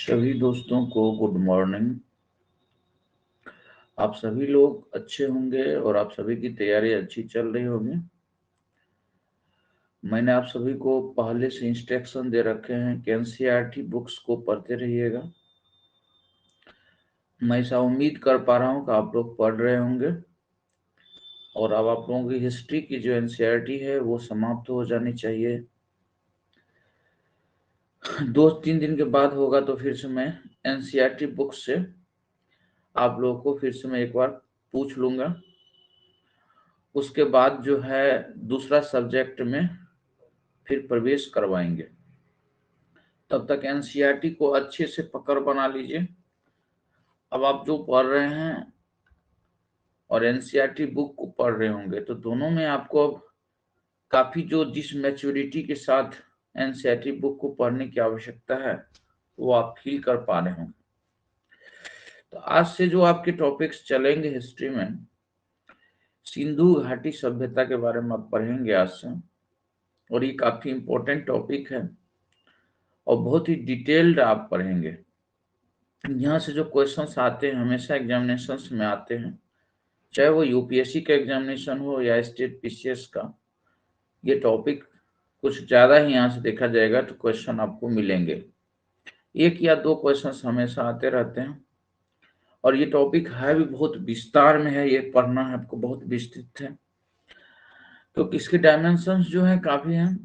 सभी दोस्तों को गुड मॉर्निंग। आप सभी लोग अच्छे होंगे और आप सभी की तैयारी अच्छी चल रही होगी। मैंने आप सभी को पहले से इंस्ट्रक्शन दे रखे हैं कि एनसीईआरटी बुक्स को पढ़ते रहिएगा। मैं ऐसा उम्मीद कर पा रहा हूँ कि आप लोग पढ़ रहे होंगे और अब आप लोगों की हिस्ट्री की जो एनसीईआरटी है वो समाप्त हो जानी चाहिए। 2-3 दिन के बाद होगा तो फिर से मैं एनसीईआरटी बुक्स से आप लोगों को फिर से मैं एक बार पूछ लूंगा। उसके बाद जो है दूसरा सब्जेक्ट में फिर प्रवेश करवाएंगे। तब तक एनसीईआरटी को अच्छे से पकड़ बना लीजिए। अब आप जो पढ़ रहे हैं और एनसीईआरटी बुक को पढ़ रहे होंगे तो दोनों में आपको अब काफी जो जिस मैच्योरिटी के साथ एनसीईआरटी बुक को पढ़ने की आवश्यकता है वो आप फील कर पा रहे होंगे। तो आज से जो आपके टॉपिक्स चलेंगे हिस्ट्री में, सिंधु घाटी सभ्यता के बारे में आप पढ़ेंगे आज से, और ये काफी इंपॉर्टेंट टॉपिक है और बहुत ही डिटेल्ड आप पढ़ेंगे। यहाँ से जो क्वेश्चंस आते हैं हमेशा एग्जामिनेशंस में आते हैं, चाहे वो यूपीएससी का एग्जामिनेशन हो या स्टेट पीसीएस का। ये टॉपिक कुछ ज्यादा ही यहाँ से देखा जाएगा तो क्वेश्चन आपको मिलेंगे। 1 या 2 क्वेश्चंस हमेशा आते रहते हैं और ये टॉपिक है भी बहुत विस्तार में है, ये पढ़ना है आपको, बहुत विस्तृत है क्योंकि इसके डायमेंशंस जो है काफी हैं।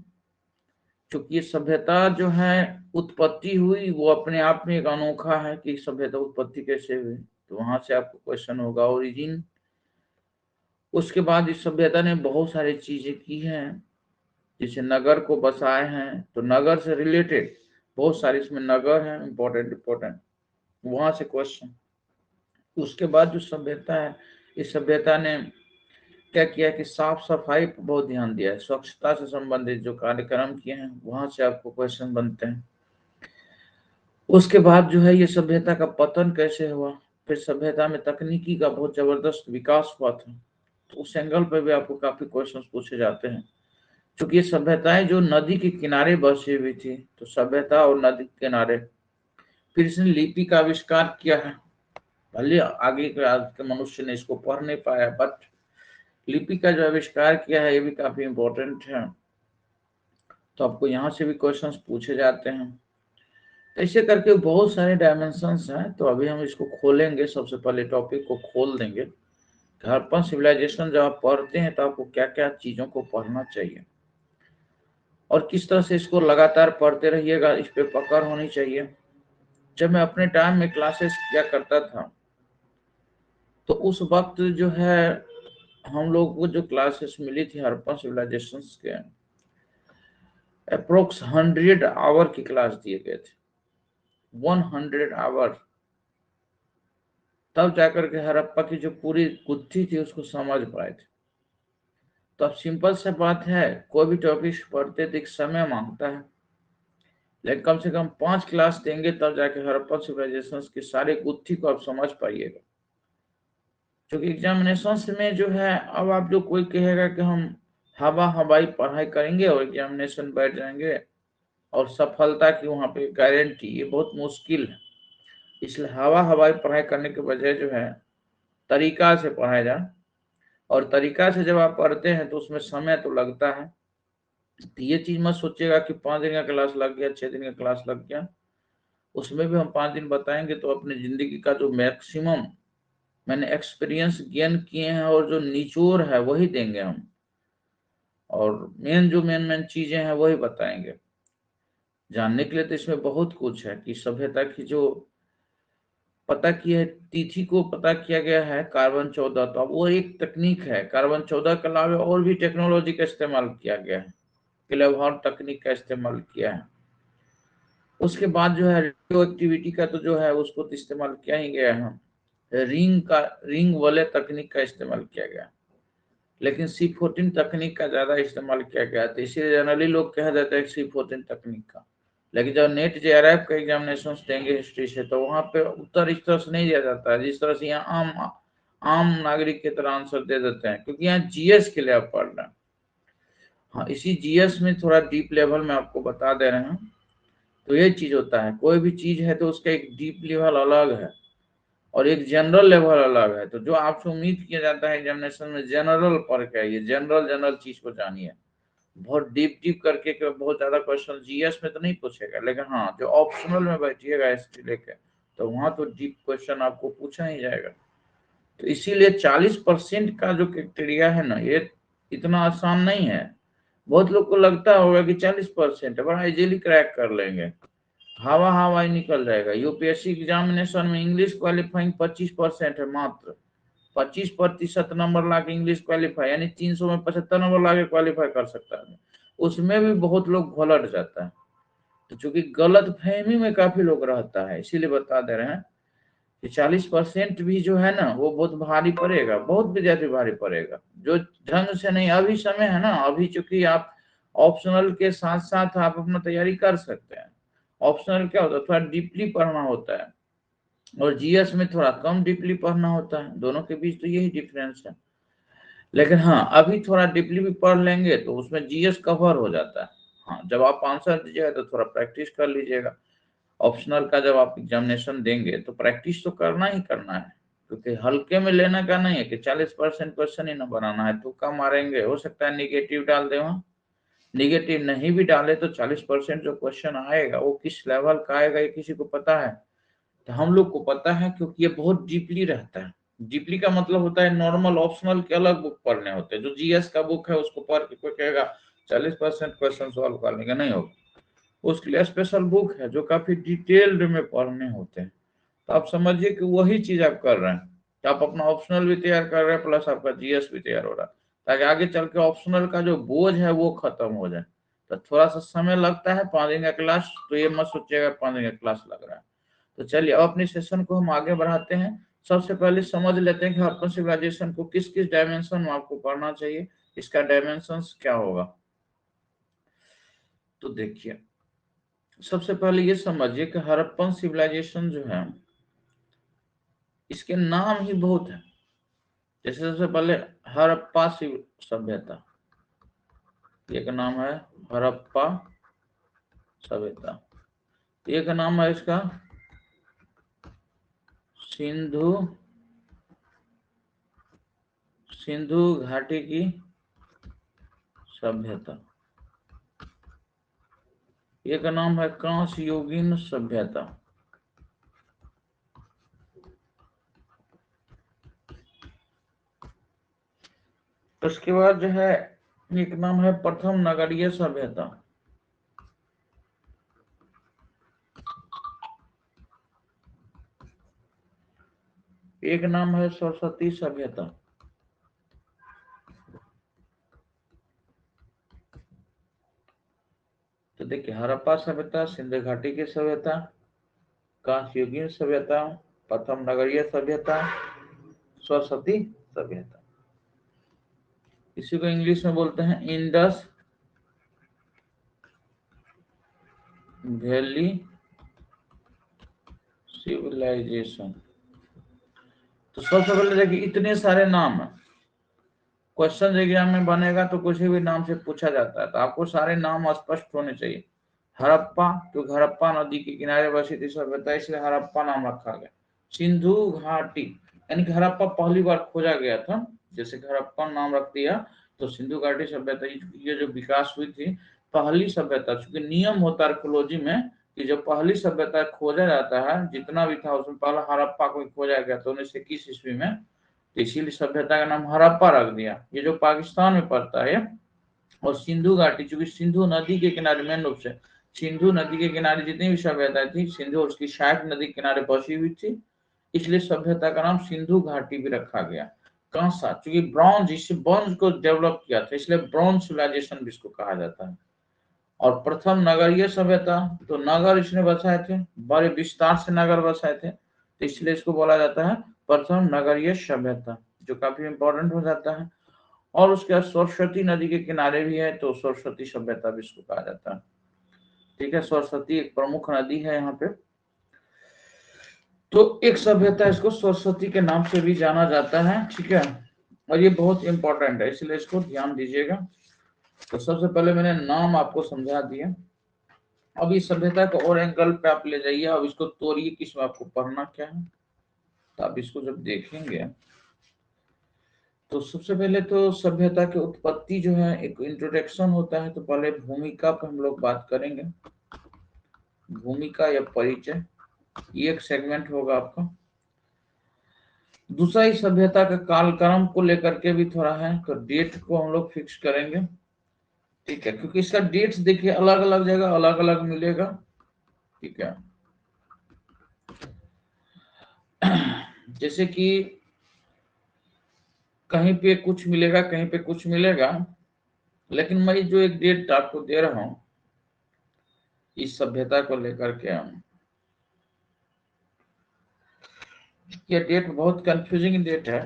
क्योंकि ये सभ्यता जो है उत्पत्ति हुई वो अपने आप में एक अनोखा है कि सभ्यता उत्पत्ति कैसे हुई, तो वहां से आपको क्वेश्चन होगा ओरिजिन। उसके बाद इस सभ्यता ने बहुत सारी चीजें की हैं, जैसे नगर को बसाए हैं, तो नगर से रिलेटेड बहुत सारे इसमें नगर हैं इम्पोर्टेंट, वहां से क्वेश्चन। उसके बाद जो सभ्यता है, इस सभ्यता ने क्या किया कि साफ सफाई पर बहुत ध्यान दिया है, स्वच्छता से संबंधित जो कार्यक्रम किए हैं वहां से आपको क्वेश्चन बनते हैं। उसके बाद जो है ये सभ्यता का पतन कैसे हुआ, फिर सभ्यता में तकनीकी का बहुत जबरदस्त विकास हुआ था, तो उस एंगल पे भी आपको काफी क्वेश्चंस पूछे जाते हैं। क्योंकि ये सभ्यताएं जो नदी के किनारे बसी हुई थी, तो सभ्यता और नदी के किनारे, फिर इसने लिपि का आविष्कार किया है। भले आगे के आज के मनुष्य ने इसको पढ़ नहीं पाया, बट लिपि का जो आविष्कार किया है ये भी काफी इंपॉर्टेंट है, तो आपको यहाँ से भी क्वेश्चंस पूछे जाते हैं। तो ऐसे करके बहुत सारे डायमेंशंस हैं, तो अभी हम इसको खोलेंगे। सबसे पहले टॉपिक को खोल देंगे, हड़प्पन सिविलाइजेशन जब आप पढ़ते हैं तो आपको क्या क्या चीजों को पढ़ना चाहिए और किस तरह से इसको लगातार पढ़ते रहिएगा, इस पे पकड़ होनी चाहिए। जब मैं अपने टाइम में क्लासेस किया करता था तो उस वक्त जो है हम लोग को जो क्लासेस मिली थी हड़प्पन सिविलाइजेशन के, अप्रोक्स 100 आवर की क्लास दिए गए थे, 100 आवर। तब जाकर के हड़प्पा की जो पूरी गुत्थी थी उसको समझ पाए थे। तो अब सिंपल सा बात है, कोई भी टॉपिक पढ़ते तो एक समय मांगता है, लेकिन कम से कम 5 क्लास देंगे तब जाके हड़प्पन सिविलाइजेशन की सारी गुत्थी को आप समझ पाइएगा। क्योंकि एग्जामिनेशन में जो है, अब आप जो कोई कहेगा कि हम हवाई पढ़ाई करेंगे और एग्जामिनेशन बैठ जाएंगे और सफलता की वहां पे गारंटी, ये बहुत मुश्किल है। इसलिए हवाई पढ़ाई करने के बजाय जो है तरीका से पढ़ाया जाए, और तरीका से जब आप पढ़ते हैं तो उसमें समय तो लगता है। तो ये चीज मत सोचिएगा कि 5 दिन का क्लास लग गया, 6 दिन का क्लास लग गया। उसमें भी हम 5 दिन बताएंगे तो अपनी जिंदगी का जो मैक्सिमम मैंने एक्सपीरियंस गेन किए हैं और जो निचोड़ है वही देंगे हम, और मेन चीजें हैं वही बताएंगे। जानने के लिए तो इसमें बहुत कुछ है कि सभ्यता की जो पता की है, तिथि को पता किया गया है कार्बन 14, तो अब वो एक तकनीक है। कार्बन 14 के अलावा और भी टेक्नोलॉजी का इस्तेमाल किया गया है, क्लेवर तकनीक का इस्तेमाल किया है। उसके बाद जो है रेडियो एक्टिविटी का तो जो है उसको तो इस्तेमाल किया ही गया है, रिंग वाले तकनीक का इस्तेमाल किया गया, लेकिन C14 तकनीक का ज्यादा इस्तेमाल किया गया था। इसीलिए जनरली लोग कह देते हैं C14 तकनीक का। लेकिन जब नेट JRF का एग्जामिनेशन देंगे हिस्ट्री से, तो वहां पे उत्तर इस तरह से नहीं दिया जाता है जिस तरह से यहाँ आम नागरिक की तरह आंसर दे देते हैं, क्योंकि यहाँ जीएस के लिए आप पढ़ रहे हैं। हाँ, इसी जीएस में थोड़ा डीप लेवल में आपको बता दे रहे हैं तो ये चीज होता है, कोई भी चीज है तो उसका एक डीप लेवल अलग है और एक जनरल लेवल अलग है। तो जो आपसे उम्मीद किया जाता है एग्जामिनेशन में जनरल पर क्या, ये जनरल चीज को जानिए। बहुत डीप करके बहुत ज्यादा क्वेश्चन जीएस में तो नहीं पूछेगा, लेकिन हाँ जो ऑप्शनल में बैठिएगा हिस्ट्री लेके तो वहां तो डीप क्वेश्चन आपको पूछा ही जाएगा। तो इसीलिए 40% का जो क्राइटेरिया है ना, ये इतना आसान नहीं है। बहुत लोग को लगता होगा कि 40% है, बड़ा इजीली क्रैक कर लेंगे, हवा ही निकल जाएगा। यूपीएससी एग्जामिनेशन में इंग्लिश क्वालिफाइंग 25% है, मात्र 25% नंबर ला के इंग्लिश क्वालिफाई, यानी 300 में 75 नंबर ला के क्वालिफाई कर सकता है। उसमें भी बहुत लोग घोलट जाता है। तो चूंकि गलत फहमी में काफी लोग रहता है, इसीलिए बता दे रहे हैं कि 40% भी जो है ना वो बहुत भारी पड़ेगा, बहुत विद्यार्थी भारी पड़ेगा जो ढंग से नहीं। अभी समय है ना, अभी चूंकि आप ऑप्शनल के साथ साथ आप अपना तैयारी कर सकते हैं। ऑप्शनल क्या होता है, थोड़ा डीपली पढ़ना होता है और जीएस में थोड़ा कम डीपली पढ़ना होता है, दोनों के बीच तो यही डिफरेंस है। लेकिन हाँ अभी थोड़ा डीपली भी पढ़ लेंगे तो उसमें जीएस कवर हो जाता है। हाँ जब आप आंसर दीजिएगा तो थोड़ा प्रैक्टिस कर लीजिएगा। ऑप्शनल का जब आप एग्जामिनेशन देंगे तो प्रैक्टिस तो करना ही करना है, क्योंकि हल्के में लेने का नहीं है कि 40% क्वेश्चन ही ना बनाना है। तुक्का मारेंगे, हो सकता है निगेटिव डाल दे, वहां निगेटिव नहीं भी डाले तो 40% जो क्वेश्चन आएगा वो किस लेवल का आएगा ये किसी को पता है? तो हम लोग को पता है, क्योंकि ये बहुत डीपली रहता है। डीपली का मतलब होता है नॉर्मल ऑप्शनल के अलग बुक पढ़ने होते हैं। जो जीएस का बुक है उसको पढ़ के कोई कहेगा 40% क्वेश्चन सॉल्व करने का नहीं होगा, उसके लिए स्पेशल बुक है जो काफी डिटेल्ड में पढ़ने होते हैं। तो आप समझिए कि वही चीज आप कर रहे हैं, तो आप अपना ऑप्शनल भी तैयार कर रहे हैं प्लस आपका जीएस भी तैयार हो रहा है, ताकि आगे चल के ऑप्शनल का जो बोझ है वो खत्म हो जाए। तो थोड़ा सा समय लगता है, 5 दिन का क्लास, तो ये मत सोचिएगा 5 दिन का क्लास लग रहा है। तो चलिए अब अपने सेशन को हम आगे बढ़ाते हैं। सबसे पहले समझ लेते हैं कि हड़प्पन सिविलाइजेशन को किस किस डायमेंशन में आपको पढ़ना चाहिए, इसका डायमेंशंस क्या होगा। तो देखिए सबसे पहले ये समझिए कि हड़प्पन सिविलाइजेशन जो है इसके नाम ही बहुत है। जैसे सबसे पहले हड़प्पा सभ्यता, एक नाम है हड़प्पा सभ्यता। एक नाम है इसका सिंधु घाटी की सभ्यता। एक नाम है कांस्ययुगीन सभ्यता। उसके बाद जो है एक नाम है प्रथम नगरीय सभ्यता। एक नाम है सरस्वती सभ्यता। तो देखिए हड़प्पा सभ्यता, सिंधु घाटी की सभ्यता, कांस्ययुगीन सभ्यता, प्रथम नगरीय सभ्यता, सरस्वती सभ्यता। इसी को इंग्लिश में बोलते हैं इंडस वैली सिविलाइजेशन। तो सबसे पहले देखिए इतने सारे नाम है, क्वेश्चन एग्जाम में बनेगा तो किसी भी नाम से पूछा जाता है, तो आपको सारे नाम स्पष्ट होने चाहिए। हड़प्पा, क्योंकि हड़प्पा नदी के किनारे बसी थी सभ्यता, इसलिए हड़प्पा नाम रखा गया। सिंधु घाटी, यानी कि हड़प्पा पहली बार खोजा गया था, जैसे कि हड़प्पा नाम रख दिया तो सिंधु घाटी सभ्यता ये जो विकास हुई थी पहली सभ्यता। चूंकि नियम होता है आर्कियोलॉजी में कि जब पहली सभ्यता खोजा जाता है जितना भी था उसमें पहला हड़प्पा को खोजा गया था 1921 ईस्वी में, तो इसीलिए सभ्यता का नाम हड़प्पा रख दिया। ये जो पाकिस्तान में पड़ता है। और सिंधु घाटी, चूंकि सिंधु नदी के किनारे, मेन रूप से सिंधु नदी के किनारे जितनी भी सभ्यता थी, सिंधु और उसकी सहायक नदी के किनारे बसी हुई थी, इसलिए सभ्यता का नाम सिंधु घाटी भी रखा गया। कांसा, चूंकि ब्रॉन्ज, इससे ब्रॉन्ज को डेवलप किया था इसलिए ब्रॉन्ज सिविलाइजेशन भी इसको कहा जाता है। और प्रथम नगरीय सभ्यता, तो नगर इसने बसाए थे, बड़े विस्तार से नगर बसाए थे, तो इसलिए इसको बोला जाता है प्रथम नगरीय सभ्यता, जो काफी इंपॉर्टेंट हो जाता है। और उसके बाद सरस्वती नदी के किनारे भी है तो सरस्वती सभ्यता भी इसको कहा जाता है। ठीक है, सरस्वती एक प्रमुख नदी है यहाँ पे, तो एक सभ्यता इसको सरस्वती के नाम से भी जाना जाता है। ठीक है, और ये बहुत इंपॉर्टेंट है इसलिए इसको ध्यान दीजिएगा। तो सबसे पहले मैंने नाम आपको समझा दिया। अब इस सभ्यता को और एंगल पे आप ले जाइए, अब इसको तोड़िए, किस में आपको पढ़ना क्या है। तो आप इसको जब देखेंगे तो सबसे पहले तो सभ्यता की उत्पत्ति जो है एक इंट्रोडक्शन होता है, तो पहले भूमिका पर हम लोग बात करेंगे। भूमिका या परिचय, ये एक सेगमेंट होगा आपका। दूसरा ही सभ्यता का कालक्रम को लेकर के भी थोड़ा है, तो डेट को हम लोग फिक्स करेंगे, ठीक है, क्योंकि इसका डेट्स देखिए अलग अलग जगह अलग अलग मिलेगा, ठीक है। जैसे कि कहीं पे कुछ मिलेगा, कहीं पे कुछ मिलेगा, लेकिन मैं जो एक डेट आपको दे रहा हूं इस सभ्यता को लेकर के, ये डेट बहुत कंफ्यूजिंग डेट है,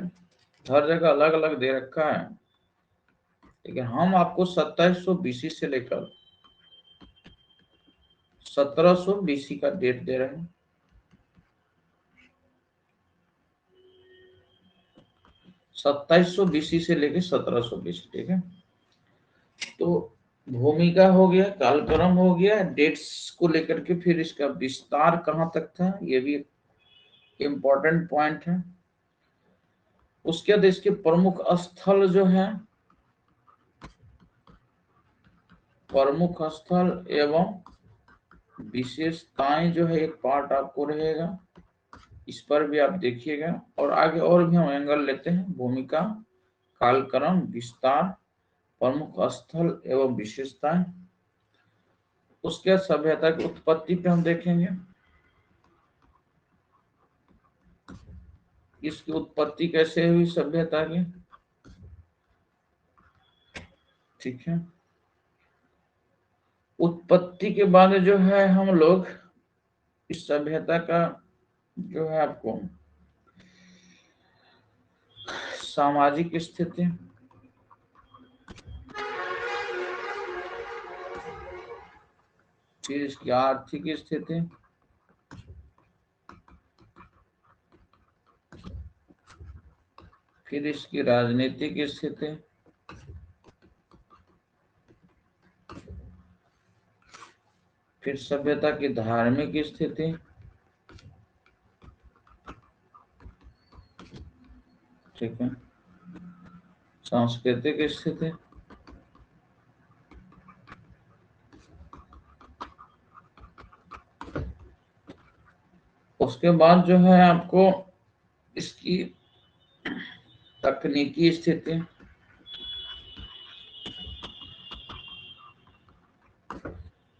हर जगह अलग अलग दे रखा है, लेकिन हम आपको 2700 BC से लेकर 1700 BC का डेट दे रहे हैं। 2700 BC से लेकर 1700 BC, ठीक है। तो भूमिका हो गया, कालक्रम हो गया, डेट्स को लेकर के फिर इसका विस्तार कहाँ तक था, ये भी इम्पोर्टेंट पॉइंट है। उसके बाद इसके प्रमुख स्थल जो है, प्रमुख स्थल एवं विशेषताएं जो है एक पार्ट आपको रहेगा, इस पर भी आप देखिएगा। और आगे और भी हम एंगल लेते हैं, भूमिका, कालक्रम, विस्तार, प्रमुख स्थल एवं विशेषताएं। उसके बाद सभ्यता की उत्पत्ति पे हम देखेंगे, इसकी उत्पत्ति कैसे हुई सभ्यता की, ठीक है। उत्पत्ति के बाद जो है हम लोग इस सभ्यता का जो है आपको सामाजिक स्थिति, फिर इसकी आर्थिक स्थिति, फिर इसकी राजनीतिक स्थिति, फिर सभ्यता की धार्मिक स्थिति, ठीक है, सांस्कृतिक स्थिति, उसके बाद जो है आपको इसकी तकनीकी स्थिति,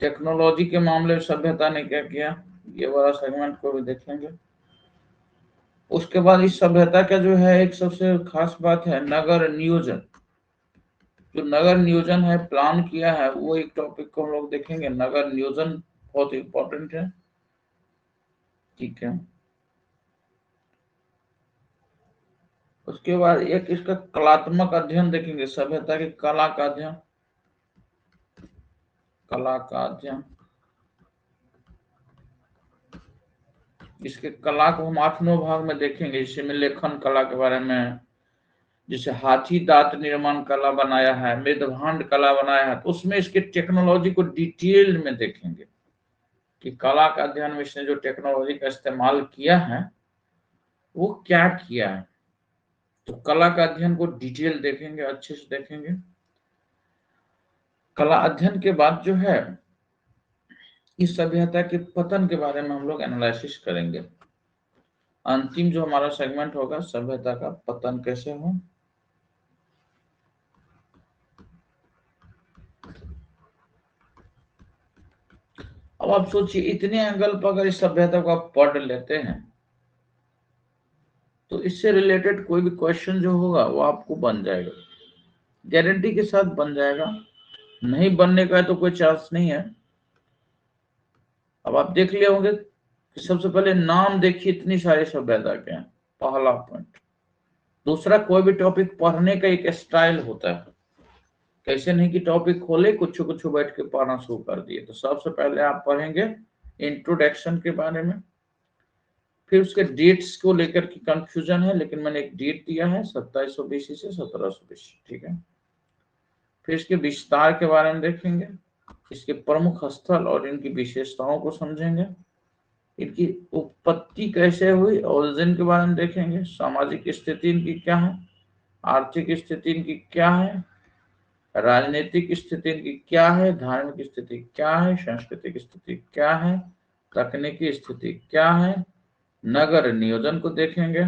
टेक्नोलॉजी के मामले में सभ्यता ने क्या किया, ये वाला सेगमेंट को भी देखेंगे। उसके बाद इस सभ्यता का जो है एक सबसे खास बात है नगर नियोजन, जो नगर नियोजन है, प्लान किया है, वो एक टॉपिक को हम लोग देखेंगे। नगर नियोजन बहुत इंपॉर्टेंट है, ठीक है। उसके बाद एक इसका कलात्मक अध्ययन देखेंगे, सभ्यता की कला का अध्ययन, कला का अध्ययन। इसके कला को हम 8-9 भाग में देखेंगे, जिसमें लेखन कला के बारे में, जैसे हाथी दांत निर्माण कला बनाया है, मृदभांड कला बनाया है, तो उसमें इसके टेक्नोलॉजी को डिटेल में देखेंगे कि कला का अध्ययन में इसने जो टेक्नोलॉजी का इस्तेमाल किया है वो क्या किया है। तो कला का अध्ययन को डिटेल देखेंगे, अच्छे से देखेंगे। कला अध्ययन के बाद जो है इस सभ्यता के पतन के बारे में हम लोग एनालिसिस करेंगे। अंतिम जो हमारा सेगमेंट होगा, सभ्यता का पतन कैसे हो। अब आप सोचिए, इतने एंगल पर अगर इस सभ्यता को आप पढ़ लेते हैं तो इससे रिलेटेड कोई भी क्वेश्चन जो होगा वो आपको बन जाएगा, गारंटी के साथ बन जाएगा, नहीं बनने का तो कोई चांस नहीं है। अब आप देख लिए होंगे कि सबसे पहले नाम देखिए, इतनी सारी सभ्यता के हैं, पहला पॉइंट। दूसरा, कोई भी टॉपिक पढ़ने का एक स्टाइल होता है, कैसे नहीं कि टॉपिक खोले कुछ कुछ बैठ के पढ़ना शुरू कर दिए। तो सबसे पहले आप पढ़ेंगे इंट्रोडक्शन के बारे में, फिर उसके डेट्स को लेकर के कंफ्यूजन है, लेकिन मैंने एक डेट दिया है 2700 BC से 1700 BC, ठीक है। फिर इसके विस्तार के बारे में देखेंगे, इसके प्रमुख स्थल और इनकी विशेषताओं को समझेंगे। इनकी उत्पत्ति कैसे हुई, ओरिजिन के बारे में देखेंगे। सामाजिक स्थिति इनकी क्या है, आर्थिक स्थिति इनकी क्या है, राजनीतिक स्थिति इनकी क्या है, धार्मिक स्थिति क्या है, सांस्कृतिक स्थिति क्या है, तकनीकी स्थिति क्या है, नगर नियोजन को देखेंगे,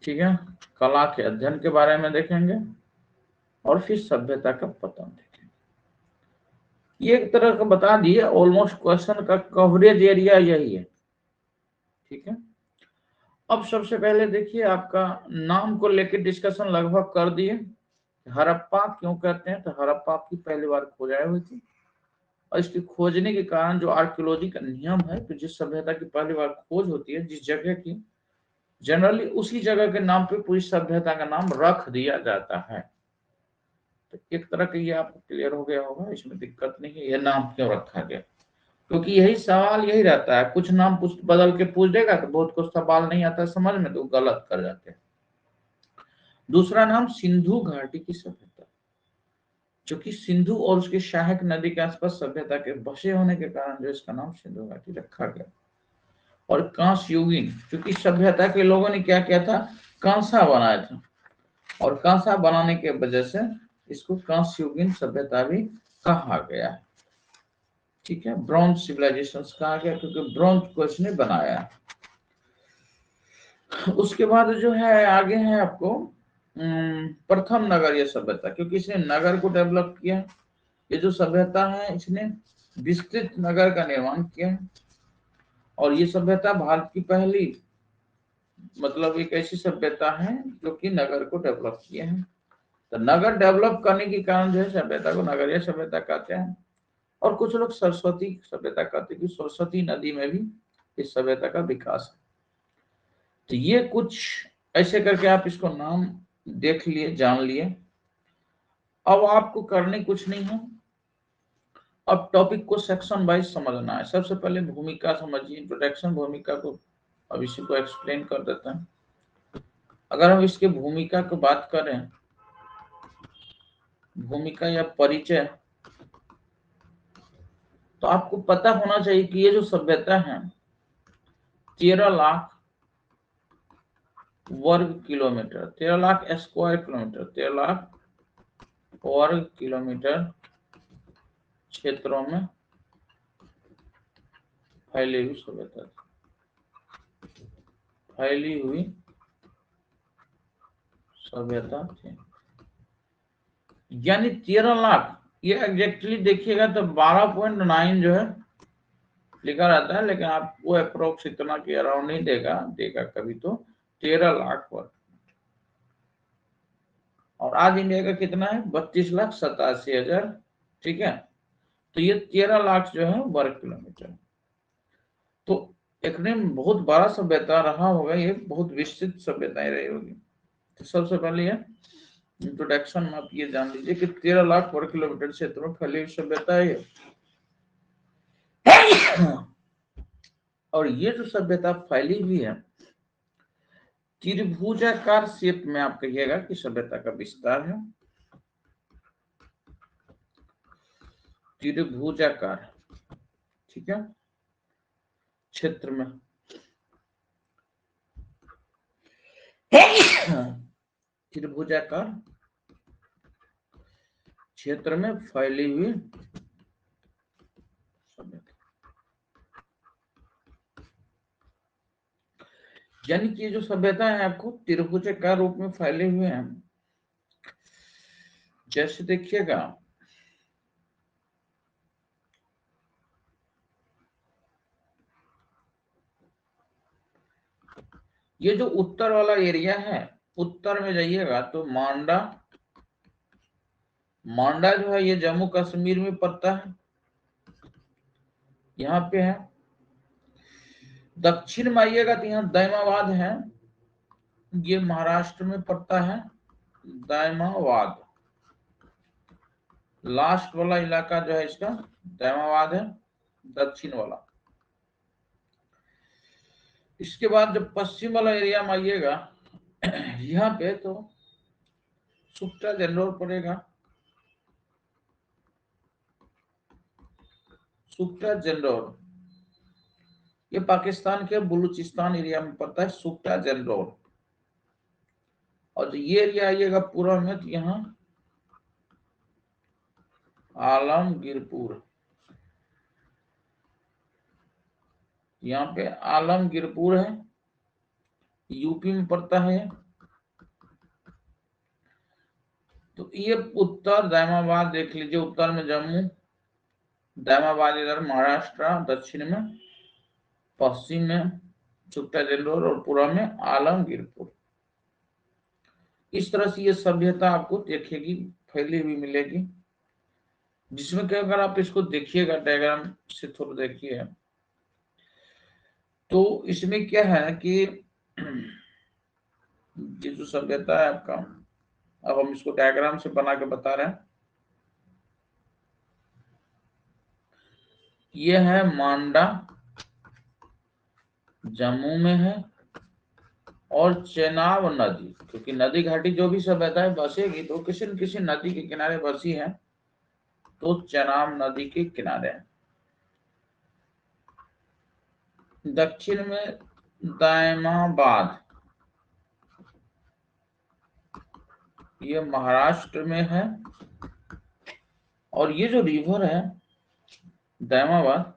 ठीक है, कला के अध्ययन के बारे में देखेंगे और फिर सभ्यता का पतन देखेंगे। ये एक तरह का बता दिए, ऑलमोस्ट क्वेश्चन का कवरेज एरिया यही है, ठीक है। अब सबसे पहले देखिए, आपका नाम को लेकर डिस्कशन लगभग कर दिए। हड़प्पा क्यों कहते हैं, तो हड़प्पा की पहली बार खोजाई हुई थी और इसकी खोजने के कारण जो आर्कियोलॉजी का नियम है, तो जिस सभ्यता की पहली बार खोज होती है जिस जगह की, जनरली उसी जगह के नाम पे पूरी सभ्यता का नाम रख दिया जाता है। तो एक तरह का ये आपको क्लियर हो गया होगा, इसमें दिक्कत नहीं है, यह नाम क्यों रखा गया, क्योंकि यही सवाल यही रहता है, कुछ नाम बदल के पूछ देगा तो बहुत कुछ सवाल नहीं आता समझ में, तो गलत कर जाते हैं। दूसरा नाम सिंधु घाटी की सभ्यता, जो कि सिंधु और उसके सहायक नदी के आसपास सभ्यता के बसे होने के कारण जो इसका नाम सिंधु घाटी रखा गया। और कांस्य युगीन, क्योंकि सभ्यता के लोगों ने क्या किया था, कांसा बनाया था, और कांसा बनाने के वजह से इसको कांस्य युगीन सभ्यता भी कहा गया है, ठीक है। ब्रॉन्ज सिविलाइजेशन कहा गया क्योंकि ब्रॉन्ज को इसने बनाया। उसके बाद जो है आगे है आपको प्रथम नगरीय सभ्यता, क्योंकि इसने नगर को डेवलप किया। ये जो सभ्यता है इसने विस्तृत नगर का निर्माण किया है, और ये सभ्यता भारत की पहली मतलब एक ऐसी सभ्यता है जो कि नगर को डेवलप किया है। तो नगर डेवलप करने के कारण जो है सभ्यता को नगरीय सभ्यता कहते हैं। और कुछ लोग सरस्वती सभ्यता कहते हैं कि सरस्वती नदी में भी इस सभ्यता का विकास है। तो ये कुछ ऐसे करके आप इसको नाम देख लिए, जान लिए। अब आपको करने कुछ नहीं है, अब टॉपिक को सेक्शन वाइज समझना है। सबसे पहले भूमिका समझिए, इंट्रोडक्शन भूमिका को, अब इसी को एक्सप्लेन कर देते हैं। अगर हम इसके भूमिका की बात करें, भूमिका या परिचय, तो आपको पता होना चाहिए कि ये जो सभ्यता है 13 लाख वर्ग kilometre, 13 lakh square kilometre, 13 lakh वर्ग किलोमीटर क्षेत्रों में फैली हुई सभ्यता थी, फैली हुई सभ्यता थी। यानी 13 लाख, ये एग्जैक्टली देखिएगा तो 12.9 जो है लिखा रहता है, लेकिन आपको अप्रोक्स इतना के अराउंड नहीं देगा कभी तो 13 लाख वर्ग। और आज इंडिया का कितना है, 32,87,000, ठीक है। तो ये 13 लाख जो है वर्ग किलोमीटर, तो एक बहुत बड़ा सभ्यता रहा होगा, ये बहुत विस्तृत सभ्यताएं रही होगी। तो सबसे पहले ये इंट्रोडक्शन में आप ये जान लीजिए कि 13 लाख वर्ग किलोमीटर क्षेत्र में फैली हुई सभ्यता है। और ये जो सभ्यता फैली हुई है त्रिभुजाकार शेप में, आप कहिएगा कि सभ्यता का विस्तार है, त्रिभुजाकार, ठीक है, क्षेत्र में त्रिभुजाकार क्षेत्र में फैली हुई सभ्यता, यानी कि जो सभ्यता है आपको त्रिभुजाकार रूप में फैले हुए हैं। जैसे देखिएगा, ये जो उत्तर वाला एरिया है, उत्तर में जाइएगा तो मांडा जो है ये जम्मू कश्मीर में पड़ता है, यहाँ पे है। दक्षिण में आइएगा तो यहाँ दैमाबाद है, ये महाराष्ट्र में पड़ता है, दैमाबाद लास्ट वाला इलाका जो है इसका दैमाबाद है, दक्षिण वाला। इसके बाद जब पश्चिम वाला एरिया में आइएगा यहाँ पे तो सुट्टा जनरल पड़ेगा, सुक्टा जनरौर, ये पाकिस्तान के बलूचिस्तान एरिया में पड़ता है, सुक्टा जनरौर। और ये एरिया आइएगा पूरा में तो यहाँ आलमगीरपुर, यहाँ पे आलमगीरपुर है, यूपी में पड़ता है। तो ये उत्तर दायमाबाद देख लीजिए, उत्तर में जम्मू, दायमाबाद इधर महाराष्ट्र, दक्षिण में, पश्चिम में सुक्टा जनरौर और पूर्व में आलमगीरपुर। इस तरह से ये सभ्यता आपको देखेगी फैली हुई मिलेगी, जिसमें कि अगर आप इसको देखिएगा डायग्राम से थोड़ा देखिए तो इसमें क्या है कि ये जो सभ्यता है आपका, अब हम इसको डायग्राम से बना के बता रहे हैं। ये है मांडा, जम्मू में है, और चेनाब नदी, क्योंकि नदी घाटी जो भी सभ्यता है बसेगी तो किसी न किसी नदी के किनारे बसी है, तो चेनाब नदी के किनारे है। दक्षिण में दायमाबाद, ये महाराष्ट्र में है। और ये जो रिवर है दायमाबाद,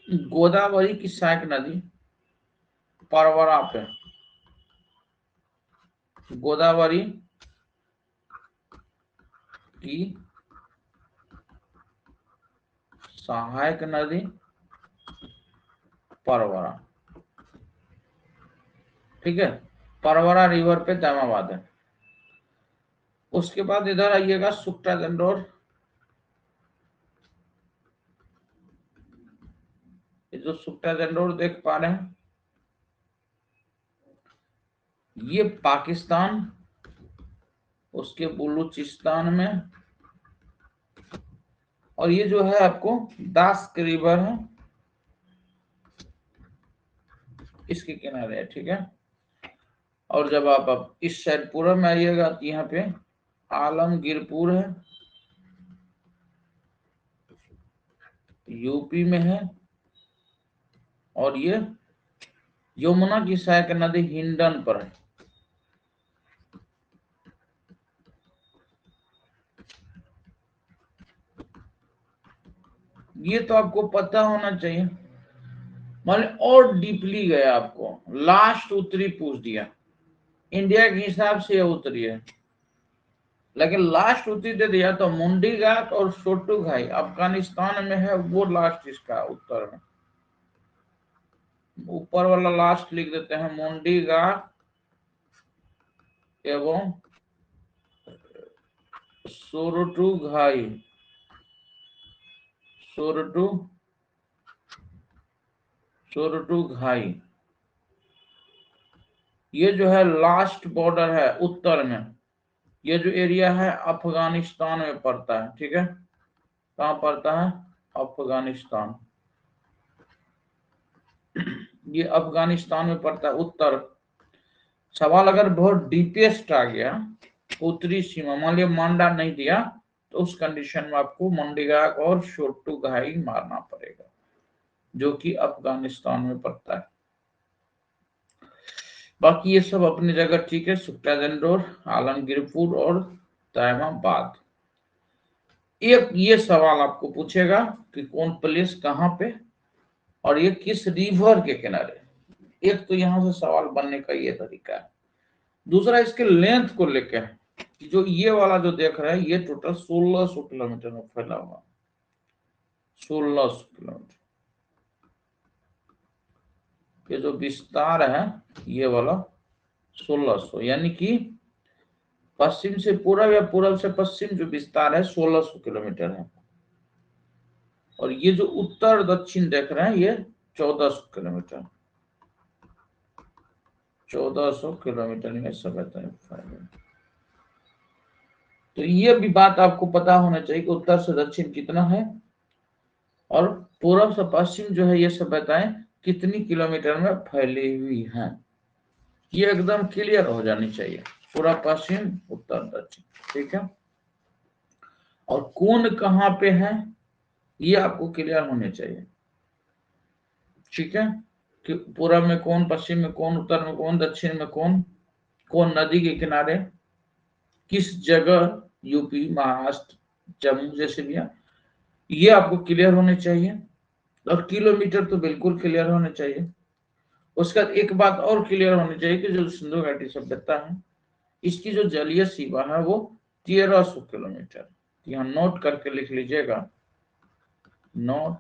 गोदावरी की सहायक नदी परवरा पे, गोदावरी की सहायक नदी परवरा, ठीक है, परवरा रिवर पे दायमाबाद है। उसके बाद इधर आइएगा सुक्टा जनरौर, ये जो सुक्टा जनरौर देख पा रहे हैं, ये पाकिस्तान, उसके बलूचिस्तान में, और ये जो है आपको दास के रिवर है, इसके किनारे है, ठीक है। और जब आप इस साइड पूर्व में आइएगा तो यहाँ पे आलमगीरपुर है, यूपी में है, और ये यमुना की सहायक नदी हिंडन पर है। ये तो आपको पता होना चाहिए। मान और डीपली गए, आपको लास्ट उत्तरी पूछ दिया, इंडिया के हिसाब से ये उत्तरी है, लेकिन लास्ट उत्तरी दे दिया तो मुंडी घाट और सोटू घाई अफगानिस्तान में है, वो लास्ट इसका उत्तर में। ऊपर वाला लास्ट लिख देते हैं, मुंडी घाट एवं सोरटू घाई, सोरटू घाई, ये जो है लास्ट बॉर्डर है उत्तर में। ये जो एरिया है अफगानिस्तान में पड़ता है, ठीक है, कहाँ पड़ता है, अफगानिस्तान, ये अफगानिस्तान में पड़ता है उत्तर। सवाल अगर बहुत डीपेस्ट आ गया, उत्तरी सीमा, मान लिया मांडा नहीं दिया, तो उस कंडीशन में आपको मंडीगाक और शोटू घाई मारना पड़ेगा, जो कि अफगानिस्तान में पड़ता है। बाकी ये सब अपनी जगह ठीक है, सुक्टा जनरौर, आलमगीरपुर और दायमाबाद। एक ये सवाल आपको पूछेगा कि कौन प्लेस कहाँ पे और ये किस रिवर के किनारे। एक तो यहाँ से सवाल बनने का ये तरीका है। दूसरा इसके लेंथ को लेके, जो ये वाला जो देख रहे हैं, ये टोटल 1600 किलोमीटर में फैला हुआ, 1600 किलोमीटर। ये जो विस्तार है ये वाला 1600, यानी कि पश्चिम से पूर्व या पूर्व से पश्चिम जो विस्तार है 1600 किलोमीटर है। और ये जो उत्तर दक्षिण देख रहे हैं ये 1400 किलोमीटर, 1400 किलोमीटर में सब है। तो ये भी बात आपको पता होना चाहिए कि उत्तर से दक्षिण कितना है और पूर्व से पश्चिम जो है ये सभ्यताएं कितनी किलोमीटर में फैली हुई हैं, ये एकदम क्लियर हो जानी चाहिए, पूरा पश्चिम उत्तर दक्षिण, ठीक है। और कौन कहाँ पे है ये आपको क्लियर होने चाहिए। ठीक है, कि पूरब में कौन, पश्चिम में कौन, उत्तर में कौन, दक्षिण में कौन, कौन नदी के किनारे, किस जगह, यूपी, महाराष्ट्र, जम्मू जैसे भी है, ये आपको क्लियर होने चाहिए। और किलोमीटर तो बिल्कुल क्लियर होने चाहिए। उसका एक बात और क्लियर होनी चाहिए कि जो सिंधु घाटी सभ्यता है, इसकी जो जलीय सीमा है वो 1300 किलोमीटर। यहाँ नोट करके लिख लीजिएगा, नोट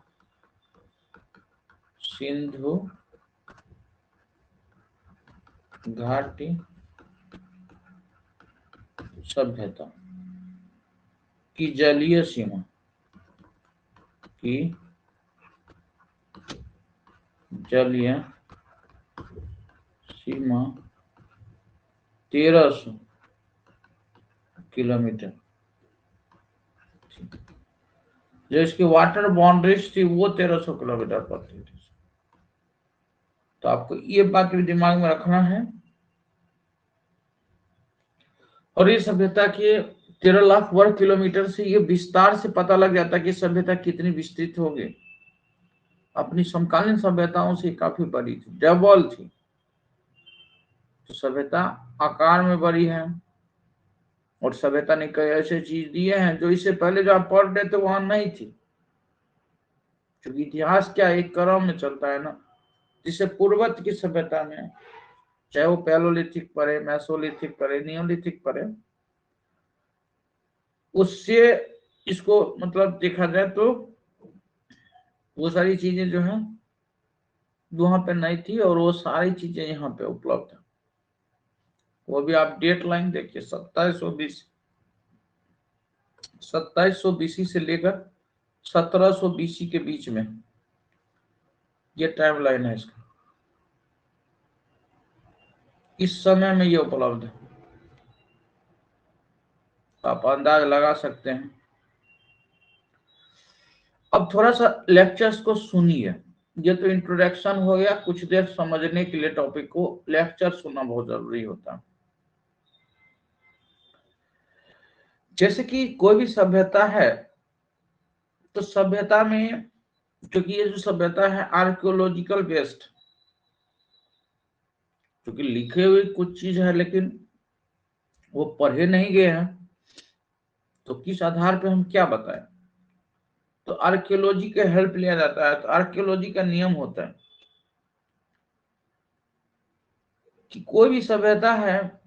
सिंधु घाटी सभ्यता की जलीय सीमा की जलीय सीमा 1300 किलोमीटर। जो इसकी वाटर बाउंड्रीज थी वो 1300 किलोमीटर पड़ती थी। तो आपको ये बात भी दिमाग में रखना है। और ये सभ्यता के 13 लाख वर्ग किलोमीटर से ये विस्तार से पता लग जाता है कि सभ्यता कितनी विस्तृत होगी। अपनी समकालीन सभ्यताओं से काफी बड़ी थी, डबल थी। तो सभ्यता आकार में बड़ी है, और सभ्यता ने कई ऐसे चीज दिए हैं जो इससे पहले जो आप पढ़ रहे थे वहां नहीं थी। क्योंकि इतिहास क्या एक क्रम में चलता है ना, जिससे पूर्वत की सभ्यता में, चाहे वो पैलोलिथिक पढ़े, मेसोलिथिक पढ़े, नियोलिथिक पढ़े, उससे इसको मतलब देखा जाए तो वो सारी चीजें जो है वहां पे नहीं थी, और वो सारी चीजें यहाँ पे उपलब्ध है। वो भी आप डेट लाइन देखिए, 2700 बीसी से लेकर 1700 बीसी के बीच में ये टाइम लाइन है इसका। इस समय में ये उपलब्ध है, आप अंदाज लगा सकते हैं। अब थोड़ा सा लेक्चर्स को सुनिए। ये तो इंट्रोडक्शन हो गया, कुछ देर समझने के लिए टॉपिक को लेक्चर सुनना बहुत जरूरी होता है। जैसे कि कोई भी सभ्यता है, तो सभ्यता में, क्योंकि ये जो सभ्यता है आर्कियोलॉजिकल बेस्ड, क्योंकि लिखे हुए कुछ चीज है लेकिन वो पढ़े नहीं गए हैं, तो किस आधार पे हम क्या बताएं। तो आर्कियोलॉजी का हेल्प लिया जाता है। तो आर्कियोलॉजी का नियम होता है कि कोई भी सभ्यता है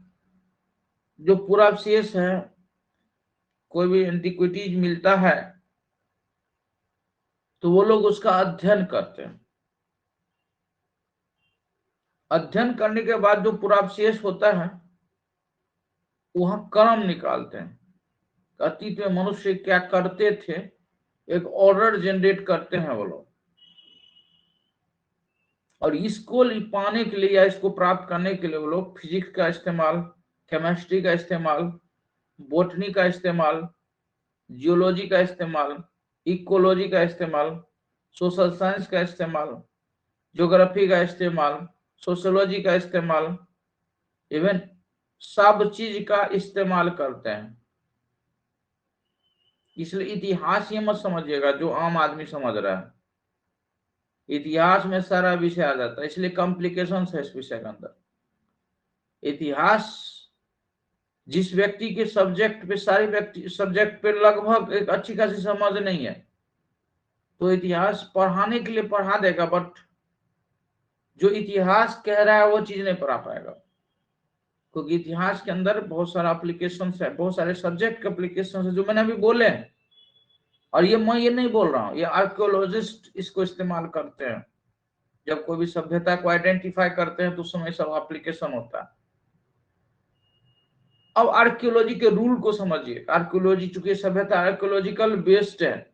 जो पुरावशेष है, कोई भी एंटिक्विटीज मिलता है, तो वो लोग उसका अध्ययन करते हैं। अध्ययन करने के बाद जो पुरावशेष होता है वहां क्रम निकालते हैं, अतीत में मनुष्य क्या करते थे, एक ऑर्डर जनरेट करते हैं वो लोग। और इसको पाने के लिए या इसको प्राप्त करने के लिए वो लोग फिजिक्स का इस्तेमाल, केमिस्ट्री का इस्तेमाल, बोटनी का इस्तेमाल, जियोलॉजी का इस्तेमाल, इकोलॉजी का इस्तेमाल, सोशल साइंस का इस्तेमाल, ज्योग्राफी का इस्तेमाल, सोशियोलॉजी का इस्तेमाल, इवन सब चीज का इस्तेमाल करते हैं। इसलिए इतिहास ये मत समझिएगा जो आम आदमी समझ रहा है। इतिहास में सारा विषय आ जाता है, इसलिए कॉम्प्लिकेशन है इस विषय के अंदर। इतिहास जिस व्यक्ति के सब्जेक्ट पे, सारे व्यक्ति सब्जेक्ट पे लगभग एक अच्छी खासी समझ नहीं है, तो इतिहास पढ़ाने के लिए पढ़ा देगा, बट जो इतिहास कह रहा है वो चीज नहीं पढ़ा पाएगा। क्योंकि इतिहास के अंदर बहुत सारा एप्लीकेशन है, बहुत सारे सब्जेक्ट के एप्लीकेशन है जो मैंने अभी बोले हैं। और ये मैं ये नहीं बोल रहा हूँ, ये आर्कियोलॉजिस्ट इसको इस्तेमाल करते हैं। जब कोई भी सभ्यता को आइडेंटिफाई करते हैं तो उस समय सब एप्लीकेशन होता है। अब आर्कियोलॉजी के रूल को समझिए। आर्कियोलॉजी, चूंकि सभ्यता आर्कियोलॉजिकल बेस्ड है,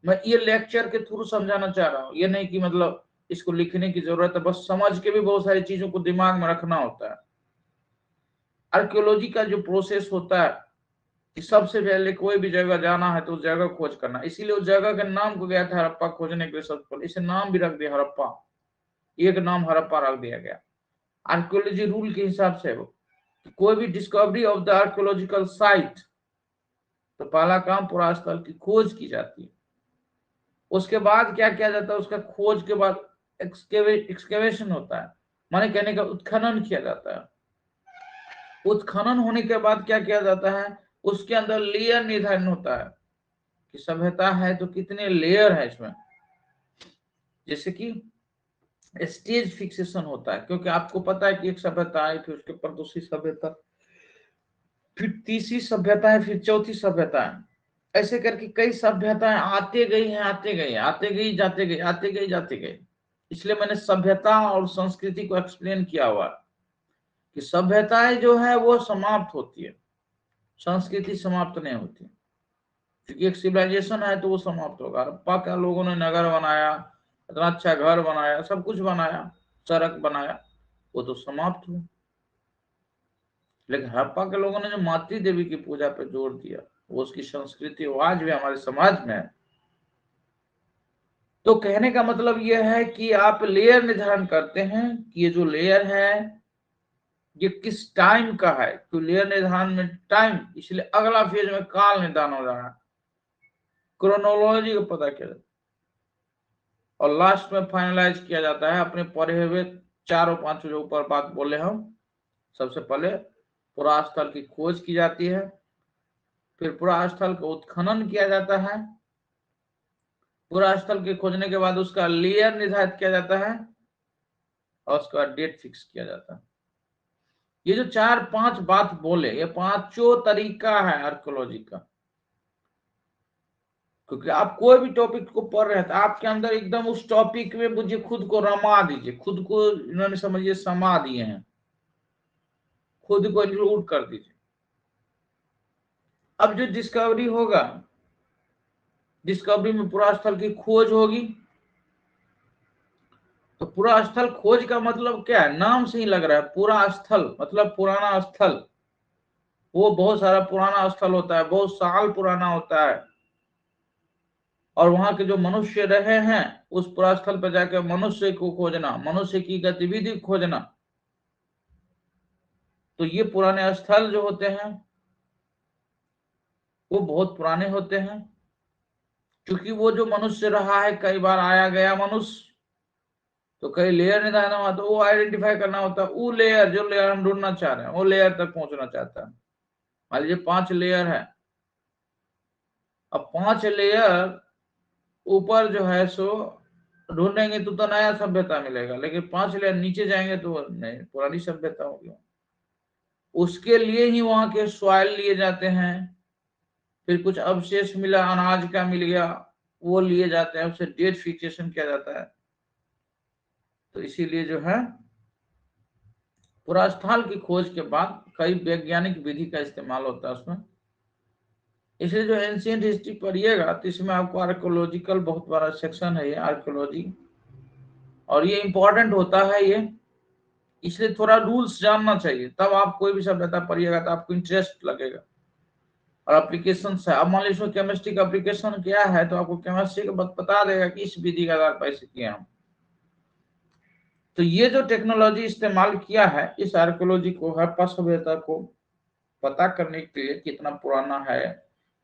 मैं ये लेक्चर के थ्रू समझाना चाह रहा हूँ। ये नहीं कि मतलब इसको लिखने की जरूरत है, बस समझ के भी बहुत सारी चीजों को दिमाग में रखना होता है। आर्कियोलॉजी का जो प्रोसेस होता है कि सबसे पहले कोई भी जगह जाना है तो उस जगह खोज करना, इसीलिए उस जगह के नाम को गया था हड़प्पा खोजने के लिए। सबसे पहले इसे नाम भी रख दिया हड़प्पा, एक नाम हड़प्पा रख दिया गया आर्कियोलॉजी रूल के हिसाब से। वो कोई भी discovery of the archaeological site तो पहला काम पुरा स्थल की खोज की जाती है। उसके बाद क्या किया जाता है, उसका खोज के बाद एक्सकेवेशन होता है, माने कहने का उत्खनन किया जाता है। उत्खनन होने के बाद क्या किया जाता है, उसके अंदर लेयर निर्धारण होता है कि सभ्यता है तो कितने लेयर है इसमें। जैसे कि स्टेज फिक्सेशन होता है, क्योंकि आपको पता है कि एक सभ्यता आई, फिर उसके ऊपर दूसरी सभ्यता, फिर तीसरी सभ्यता है, फिर चौथी सभ्यता है, ऐसे करके कई सभ्यताएं आते गई हैं, आते गई, आते गई, जाते गई, आते गई, जाते गई। इसलिए मैंने सभ्यता और संस्कृति को एक्सप्लेन किया हुआ कि सभ्यताएं जो है वो समाप्त होती है, संस्कृति समाप्त नहीं होती, क्योंकि एक सिविलाइजेशन है तो वो समाप्त होगा। हड़प्पा के लोगों ने नगर बनाया, इतना अच्छा घर बनाया, सब कुछ बनाया, सड़क बनाया, वो तो समाप्त हुआ। लेकिन हड़प्पा के लोगों ने जो मातृ देवी की पूजा पे जोर दिया, वो उसकी संस्कृति आज भी हमारे समाज में है। तो कहने का मतलब यह है कि आप लेयर निर्धारण करते हैं कि ये जो लेयर है ये किस टाइम का है, तो लेयर निर्धारण में टाइम, इसलिए अगला फेज में काल निर्धारण हो रहा है, क्रोनोलॉजी को पता किया जाता है, और लास्ट में फाइनलाइज किया जाता है। अपने पढ़े हुए चारों पांचों जो ऊपर बात बोले हम, सबसे पहले पुरा स्थल की खोज की जाती है, फिर पुरा स्थल का उत्खनन किया जाता है, पुरा स्थल के खोजने के बाद उसका लेयर निर्धारित किया जाता है, और उसका डेट फिक्स किया जाता है। ये जो चार पांच बात बोले, ये पांचों तरीका है आर्कियोलॉजी का। क्योंकि आप कोई भी टॉपिक को पढ़ रहे हैं तो आपके अंदर एकदम उस टॉपिक में मुझे खुद को रमा दीजिए, खुद को इन्होंने समझिए समा दिए हैं, खुद को इंक्लूड कर दीजिए। अब जो डिस्कवरी होगा, डिस्कवरी में पुरा स्थल की खोज होगी, तो पुरा स्थल खोज का मतलब क्या है, नाम से ही लग रहा है, पुरा स्थल मतलब पुराना स्थल। वो बहुत सारा पुराना स्थल होता है, बहुत साल पुराना होता है, और वहां के जो मनुष्य रहे हैं उस पुरा स्थल पर जाकर मनुष्य को खोजना, मनुष्य की गतिविधि खोजना। तो ये पुराने स्थल जो होते हैं वो बहुत पुराने होते हैं, क्योंकि वो जो मनुष्य रहा है, कई बार आया गया मनुष्य, तो कई लेयर निर्धारण हुआ, तो वो आइडेंटिफाई करना होता है, वो लेयर जो लेयर हम ढूंढना चाह रहे हैं वो लेयर तक पहुंचना चाहता है। मान लीजिए 5 लेयर है, अब 5 लेयर ऊपर जो है सो ढूंढेंगे तो नया सभ्यता मिलेगा, लेकिन 5 लेयर नीचे जाएंगे तो नहीं, पुरानी सभ्यता होगी। उसके लिए ही वहां के सॉइल लिए जाते हैं, फिर कुछ अवशेष मिला, अनाज का मिल गया, वो लिए जाते हैं, उसे डेट फिक्सेशन किया जाता है। तो इसीलिए जो है पुरा स्थल की खोज के बाद कई वैज्ञानिक विधि का इस्तेमाल होता है उसमें। इसलिए जो एंशिएंट हिस्ट्री पढ़िएगा तो इसमें आपको आर्कियोलॉजिकल बहुत बड़ा सेक्शन है ये आर्कियोलॉजी, और ये इंपॉर्टेंट होता है ये, इसलिए थोड़ा रूल्स जानना चाहिए, तब आप कोई भी सभ्यता पढ़िएगा तो आपको इंटरेस्ट लगेगा। और एप्लीकेशन है, अब मान लीजिए केमिस्ट्री का एप्लीकेशन क्या है, तो आपको केमिस्ट्री का बता देगा कि इस विधि का आधार पर ऐसे किए हम। तो ये जो टेक्नोलॉजी इस्तेमाल किया है इस आर्कियोलॉजी को, हड़प्पा सभ्यता को पता करने के लिए कितना पुराना है,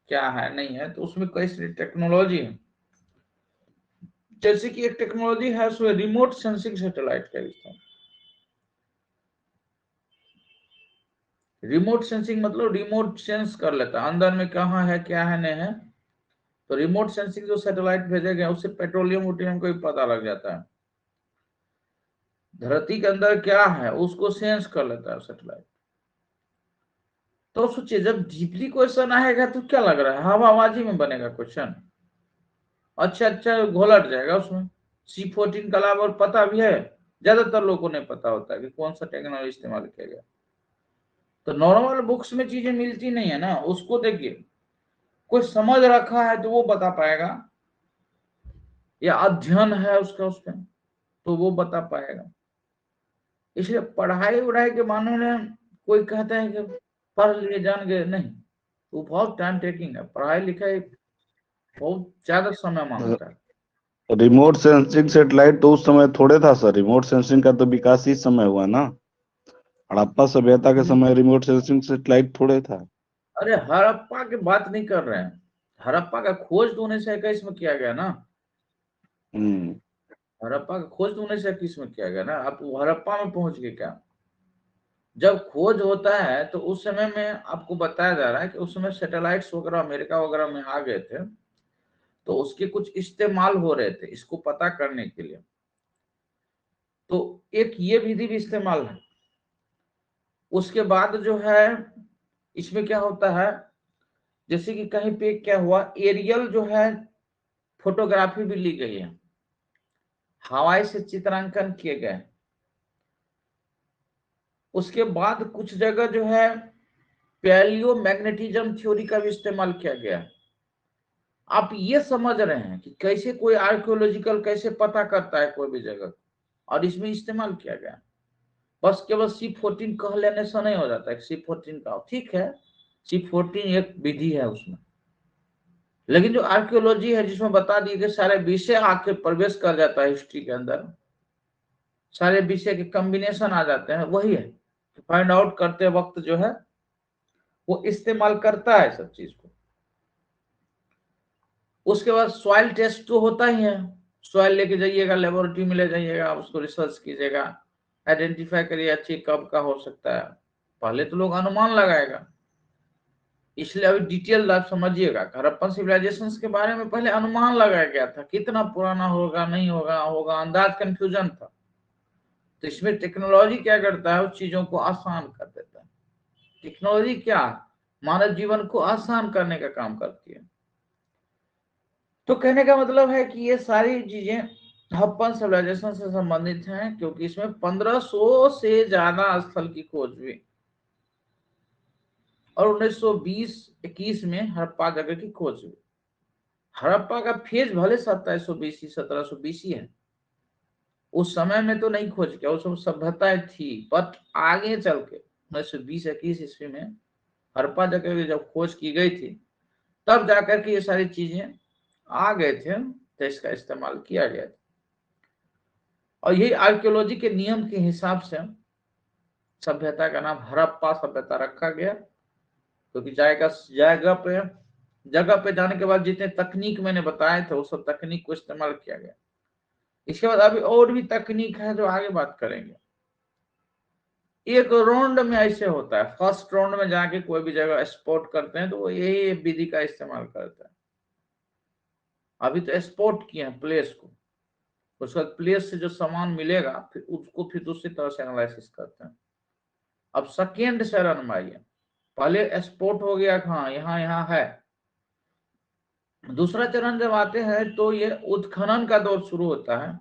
क्या है, नहीं है, तो उसमें कई सारी टेक्नोलॉजी है। जैसे कि एक टेक्नोलॉजी है उसमें रिमोट सेंसिंग सैटेलाइट का इस्तेमाल। रिमोट सेंसिंग मतलब रिमोट सेंस कर लेता है अंदर में कहाँ है, क्या है, नहीं है। तो रिमोट सेंसिंग जो सैटेलाइट भेजे गए उससे पेट्रोलियम वोटियम को भी पता लग जाता है, धरती के अंदर क्या है उसको सेंस कर लेता है सैटेलाइट। तो सोचिए जब डीपली क्वेश्चन आएगा तो क्या लग रहा है, हवाबाजी में बनेगा क्वेश्चन, अच्छा घोलट जाएगा उसमें। C14 का लाभ और पता भी है, ज्यादातर लोगों को नहीं पता होता है कि कौन सा टेक्नोलॉजी इस्तेमाल किया गया। तो नॉर्मल बुक्स में चीजें मिलती नहीं है ना, उसको देखिए, कोई समझ रखा है तो वो बता पाएगा, या अध्ययन है उसका उसमें तो वो बता पाएगा। इसलिए पढ़ाई उढ़ाई के मामले में कोई कहता है कि पढ़ लिए जान गए, नहीं, वो बहुत टाइम टेकिंग है, पढ़ाई लिखाई बहुत ज्यादा समय मांगता है। रिमोट सेंसिंग सेटेलाइट तो उस समय थोड़े था सर, रिमोट सेंसिंग का तो विकास इस समय हुआ ना, हड़प्पा सभ्यता के समय रिमोट सेंसिंग सेटेलाइट थोड़े था। अरे हड़प्पा की बात नहीं कर रहे हैं, हड़प्पा का खोज तो 1921 में किया गया ना। हड़प्पा का खोज तो 1921 में किया गया ना, आप हड़प्पा में पहुंच गए क्या? जब खोज होता है तो उस समय में आपको बताया जा रहा है कि उस समय सैटेलाइट्स वगैरह अमेरिका वगैरह में आ गए थे, तो उसके कुछ इस्तेमाल हो रहे थे इसको पता करने के लिए। तो एक ये विधि भी इस्तेमाल है। उसके बाद जो है इसमें क्या होता है, जैसे कि कहीं पे क्या हुआ, एरियल जो है फोटोग्राफी भी ली गई है, हवाई से चित्रांकन किए गए। उसके बाद कुछ जगह जो है पैलियो मैग्नेटिज्म थ्योरी का भी इस्तेमाल किया गया। आप ये समझ रहे हैं कि कैसे कोई आर्कियोलॉजिकल कैसे पता करता है कोई भी जगह, और इसमें इस्तेमाल किया गया। बस केवल C14 कह लेने से नहीं हो जाता है, C14 का ठीक है, C14 एक विधि है उसमें, लेकिन जो आर्कियोलॉजी है जिसमें बता दिए कि सारे विषय आके प्रवेश कर जाता है हिस्ट्री के अंदर, सारे विषय के कॉम्बिनेशन आ जाते हैं, वही है फाइंड आउट करते वक्त जो है वो इस्तेमाल करता है सब चीज को। उसके बाद सॉइल टेस्ट तो होता ही है, सॉइल लेके जाइएगा, लेबोरेटरी में ले जाइएगा, उसको रिसर्च कीजिएगा, आइडेंटिफाई करिए अच्छी कब का हो सकता है। पहले तो लोग अनुमान लगाएगा, इसलिए अभी डिटेल आप समझिएगा, हड़प्पन सिविलाइजेशन के बारे में पहले अनुमान लगाया गया था, कितना पुराना होगा नहीं होगा, होगा अंदाज, कंफ्यूजन था। तो इसमें टेक्नोलॉजी क्या करता है, उस चीजों को आसान कर देता है। टेक्नोलॉजी क्या, मानव जीवन को आसान करने का काम करती है। तो कहने का मतलब है कि ये सारी चीजें हड़प्पन सिविलाइजेशन से संबंधित हैं, क्योंकि इसमें 1500 से ज्यादा स्थल की खोज हुई, और 1920-21 में हड़प्पा जगह की खोज हुई। हड़प्पा का फेज भले 2720 है, उस समय में तो नहीं खोज किया, उस समय सभ्यताएं थी, बट आगे चल के 1920-21 ईस्वी में हड़प्पा जगह की जब खोज की गई थी, तब जाकर के ये सारी चीजें आ गए थे, तो इसका इस्तेमाल किया गया था। और यही आर्कियोलॉजी के नियम के हिसाब से सभ्यता का नाम हड़प्पा सभ्यता रखा गया, क्योंकि जगह पे जाने के बाद जितने तकनीक मैंने बताए थे उस सब तकनीक को इस्तेमाल किया गया। इसके बाद अभी और भी तकनीक है जो आगे बात करेंगे। एक राउंड में ऐसे होता है, फर्स्ट राउंड में जाके कोई भी जगह स्पॉट करते हैं तो वो यही विधि का इस्तेमाल करता है। अभी तो स्पॉट किए हैं प्लेस को, उसके बाद प्लेस से जो सामान मिलेगा फिर उसको फिर दूसरी तरह से एनालिसिस करते हैं। अब सेकेंड चरण में आइए, पहले स्पॉट हो गया, हाँ यहाँ यहाँ है। दूसरा चरण जब आते हैं तो ये उत्खनन का दौर शुरू होता है।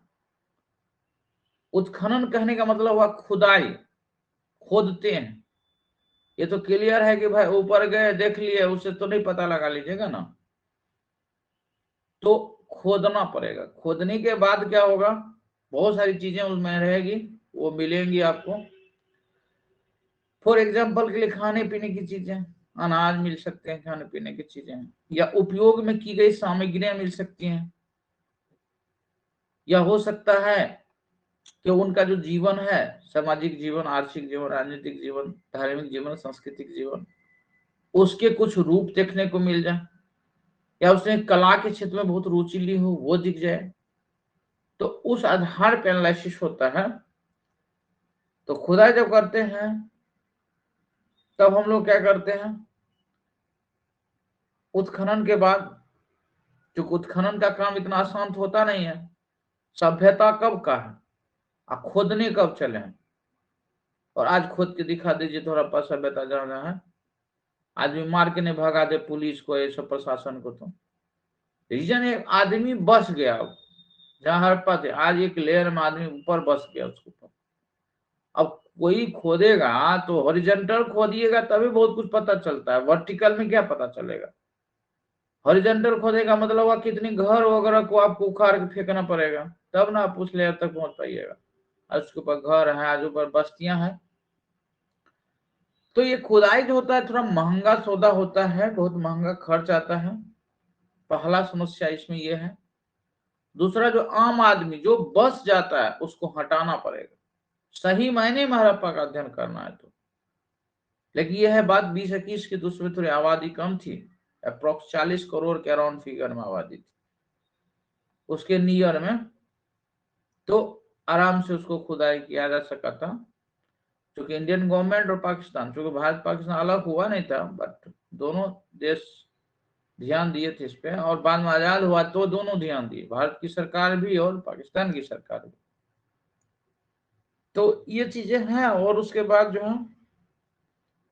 उत्खनन कहने का मतलब हुआ खुदाई, खोदते हैं। ये तो क्लियर है कि भाई ऊपर गए देख लिए उससे तो नहीं पता लगा लीजिएगा ना, तो खोदना पड़ेगा। खोदने के बाद क्या होगा, बहुत सारी चीजें उसमें रहेगी, वो मिलेंगी आपको। फॉर एग्जाम्पल के लिए खाने पीने की चीजें, अनाज मिल सकते हैं, खाने पीने की चीजें, या उपयोग में की गई सामग्रियां मिल सकती हैं, या हो सकता है कि उनका जो जीवन है, सामाजिक जीवन, आर्थिक जीवन, राजनीतिक जीवन, धार्मिक जीवन, सांस्कृतिक जीवन, उसके कुछ रूप देखने को मिल जाए, या उसने कला के क्षेत्र में बहुत रुचि ली हो वो दिख जाए। तो उस आधार पर एनालिसिस होता है। तो खुदाई जब करते हैं तब हम लोग क्या करते हैं, उत्खनन के बाद, जो उत्खनन का काम इतना आसान होता नहीं है, सभ्यता कब का है, आप खोदने कब चले हैं, और आज खोद के दिखा दीजिए थोड़ा पास सभ्यता जहाँ जहाँ है, आदमी मार के नहीं भगा दे पुलिस को, ये सब प्रशासन को। तो रीजन एक आदमी बस गया, जहाँ हड़प्पा थे आज एक लेयर में आदमी ऊपर बस गया उसके ऊपर। अब कोई खोदेगा तो हॉरिजॉन्टल खोदिएगा तभी बहुत कुछ पता चलता है, वर्टिकल में क्या पता चलेगा। हॉरिजॉन्टल खोदेगा मतलब वह कितनी घर वगैरह को आपको उखाड़ के फेंकना पड़ेगा, तब ना आप उस लेयर तक पहुंच पाइएगा। उसके ऊपर घर है, आज ऊपर बस्तियां हैं। तो ये खुदाई जो होता है थोड़ा महंगा सौदा होता है, बहुत महंगा खर्च आता है, पहला समस्या इसमें यह है। दूसरा, जो आम आदमी जो बस जाता है उसको हटाना पड़ेगा, सही मायने में हड़प्पा का अध्ययन करना है तो। लेकिन ये है बात 2021 की, तो उसमें थोड़ी आबादी कम थी, अप्रोक्स 40 करोड़ के अराउंड फिगर में आबादी थी उसके नियर में, तो आराम से उसको खुदाई किया जा सका था। क्योंकि इंडियन गवर्नमेंट और पाकिस्तान, क्योंकि भारत पाकिस्तान अलग हुआ नहीं था, बट दोनों देश ध्यान दिए थे इस पे, और बाद में आजाद हुआ तो दोनों ध्यान दिए, भारत की सरकार भी और पाकिस्तान की सरकार भी। तो ये चीजें हैं। और उसके बाद जो है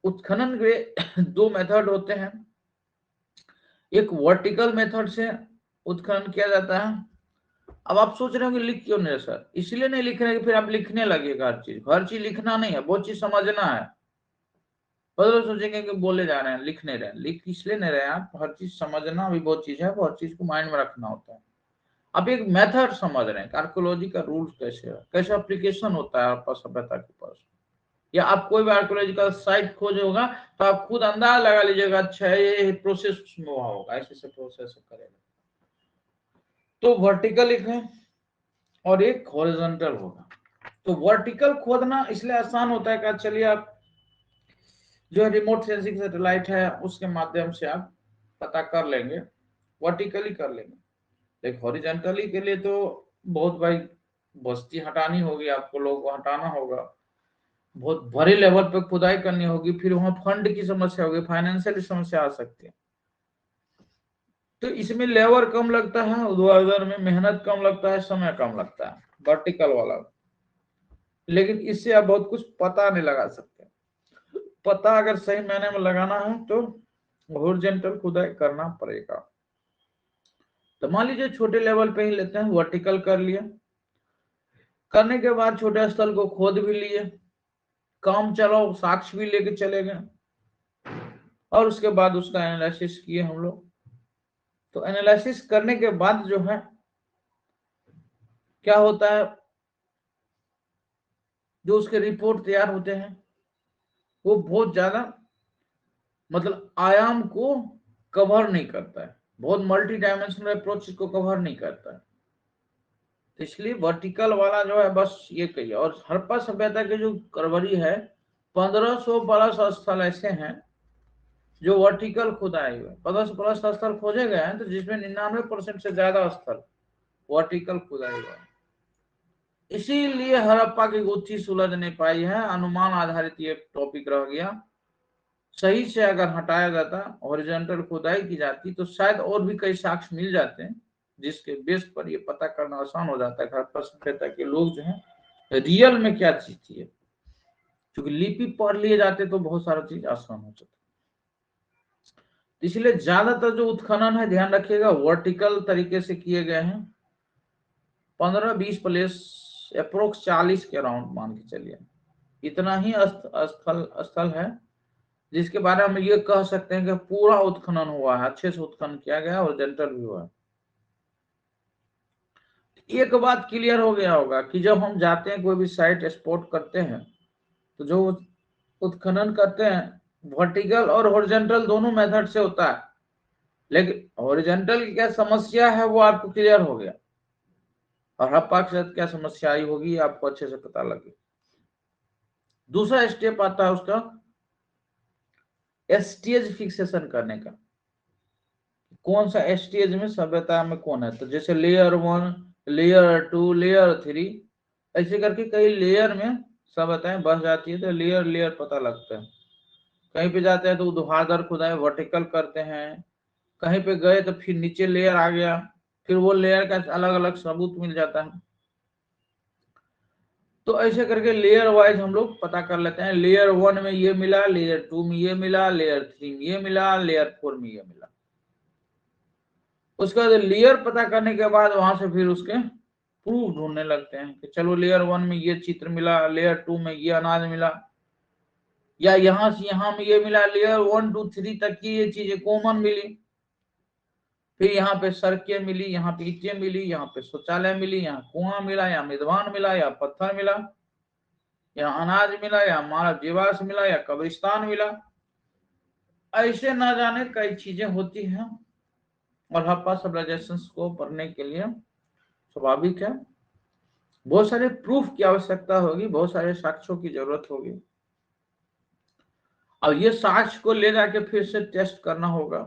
उत्खनन के दो मेथड होते हैं। एक वर्टिकल मेथड से उत्खनन किया जाता है। अब आप सोच रहे हो कि लिख क्यों नहीं सर? इसलिए नहीं लिख रहे कि फिर आप लिखने लगेगा हर चीज लिखना नहीं है, बहुत चीज समझना है। बदलो सोचेंगे कि बोले जा रहे हैं, लिख नहीं रहे, लिख इसलिए नहीं रहे आप, हर चीज समझना भी बहुत चीज है, हर चीज को माइंड में रखना होता है। आप एक मेथड समझ रहे हैं, आर्कोलॉजी का रूल्स कैसे है, कैसे एप्लीकेशन होता है आपका सभ्यता के पास, या आप कोई भी आर्कोलॉजिकल साइट खोज होगा तो आप खुद अंदाज लगा लीजिएगा, अच्छा ये प्रोसेस उसमें हुआ होगा, ऐसे प्रोसेस करेगा। तो वर्टिकल एक है और एक हॉरिजॉन्टल होगा। तो वर्टिकल खोदना इसलिए आसान होता है कि चलिए आप जो रिमोट सेंसिंग सैटेलाइट है उसके माध्यम से आप पता कर लेंगे, वर्टिकली कर लेंगे। लेकिन हॉरिजॉन्टली के लिए तो बहुत भाई बस्ती हटानी होगी, आपको लोगों को हटाना होगा, बहुत बड़े लेवल पे खुदाई करनी होगी, फिर वहां फंड की समस्या होगी, फाइनेंशियल समस्या आ सकती है। तो इसमें लेबर कम लगता है, ऊर्ध्वाधर में मेहनत कम लगता है, समय कम लगता है वर्टिकल वाला। लेकिन इससे आप बहुत कुछ पता नहीं लगा सकते। पता अगर सही मायने में लगाना है तो हॉरिजॉन्टल खुदाई करना पड़ेगा। तो मान लीजिए छोटे लेवल पे ही लेते हैं, वर्टिकल कर लिया, करने के बाद छोटे स्थल को खोद भी लिए, काम चलो साक्ष्य भी लेके चले गए, और उसके बाद उसका एनालिसिस किए हम लोग। तो एनालिसिस करने के बाद जो है क्या होता है, जो उसके रिपोर्ट तैयार होते हैं वो बहुत ज्यादा मतलब आयाम को कवर नहीं करता है, बहुत मल्टी डायमेंशनल अप्रोच को कवर नहीं करता है। तो इसलिए वर्टिकल वाला जो है बस ये कहिए। और हड़प्पा सभ्यता के जो करवरी है 1500 प्लस स्थल ऐसे हैं जो वर्टिकल खुदाई हुए, 1500 प्लस स्थल खोजे गए हैं, तो जिसमें 99% से ज्यादा स्थल वर्टिकल खुदाई हुआ है। इसीलिए हड़प्पा की गुत्थी सुलझ नहीं पाई है, अनुमान आधारित ये टॉपिक रह गया। सही से अगर हटाया जाता, हॉरिजॉन्टल खुदाई की जाती, तो शायद और भी कई साक्ष्य मिल जाते हैं जिसके बेस पर ये पता करना आसान हो जाता है हड़प्पा सभ्यता के लोग जो है रियल में क्या चीज थी। क्योंकि लिपि पढ़ लिए जाते तो बहुत सारा चीज आसान हो जाता। इसलिए ज्यादातर जो उत्खनन है ध्यान रखिएगा वर्टिकल तरीके से किए गए हैं। 15-20 प्लेस अप्रोक्स 40 के अराउंड मान के चलिए, इतना ही स्थल है जिसके बारे में ये कह सकते हैं कि पूरा उत्खनन हुआ है, अच्छे से उत्खनन किया गया और जेंटल भी हुआ है। एक बात क्लियर हो गया होगा कि जब हम जाते हैं कोई भी साइट स्पॉट करते हैं तो जो उत्खनन करते हैं वर्टिकल और हॉरिजॉन्टल दोनों मेथड से होता है, लेकिन हॉरिजॉन्टल की क्या समस्या है वो आपको क्लियर हो गया, और हड़प्पा के साथ क्या समस्या आई होगी आपको अच्छे से पता लगे। दूसरा स्टेप आता है उसका स्टेज फिक्सेशन करने का, कौन सा स्टेज में सभ्यता में कौन है। तो जैसे लेयर 1, लेयर 2, लेयर 3, ऐसे करके कई लेयर में सभ्यताएं बस जाती है, तो लेयर लेयर पता लगता है। कहीं पे जाते हैं तो ऊर्ध्वाधर खुदाई वर्टिकल करते हैं, कहीं पे गए तो फिर नीचे लेयर आ गया, फिर वो लेयर का अलग अलग सबूत मिल जाता है। तो ऐसे करके लेयर वाइज हम लोग पता कर लेते हैं, लेयर 1 में ये मिला, लेयर 2 में ये मिला, लेयर 3 में ये मिला, लेयर 4 में ये मिला। उसके बाद लेयर पता करने के बाद वहां से फिर उसके प्रूफ ढूंढने लगते हैं कि चलो लेयर 1 में ये चित्र मिला, लेयर 2 में ये अनाज मिला, या यहां से यहां में ये मिला, लेयर 1, 2, 3 तक की ये चीजें कॉमन मिली। फिर यहाँ पे सड़कें मिली, यहाँ पे ईंटें मिली, यहाँ पे शौचालय मिली, यहाँ कुआं मिला, यहाँ मिदवान मिला, या पत्थर मिला, यहाँ अनाज मिला, या मानव जीवाश्म मिला, या कब्रिस्तान मिला। ऐसे ना जाने कई चीजें होती हैं, और हड़प्पा सिविलाइजेशन को पढ़ने के लिए स्वाभाविक है बहुत सारे प्रूफ की आवश्यकता होगी, बहुत सारे साक्ष्यों की जरूरत होगी। अब ये साक्ष्य को ले जाके फिर से टेस्ट करना होगा,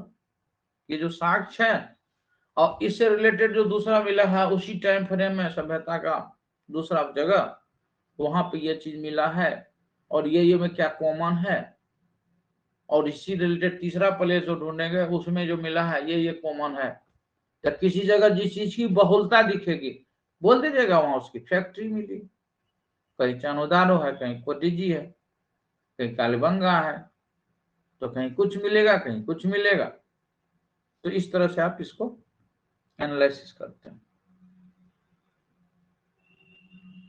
ये जो साक्ष्य है और इससे रिलेटेड जो दूसरा मिला है उसी टाइम फ्रेम में सभ्यता का दूसरा जगह, वहां पे ये चीज मिला है और ये में क्या कॉमन है, और इसी रिलेटेड तीसरा प्लेस जो ढूंढेंगे उसमें जो मिला है ये कॉमन है। या किसी जगह जिस चीज की बहुलता दिखेगी बोल दीजिएगा वहां उसकी फैक्ट्री मिली, कहीं चानोदारो है, कहीं कोटिजी है, कहीं कालीबंगा है, तो कहीं कुछ मिलेगा कहीं कुछ मिलेगा। तो इस तरह से आप इसको एनालिसिस करते हैं।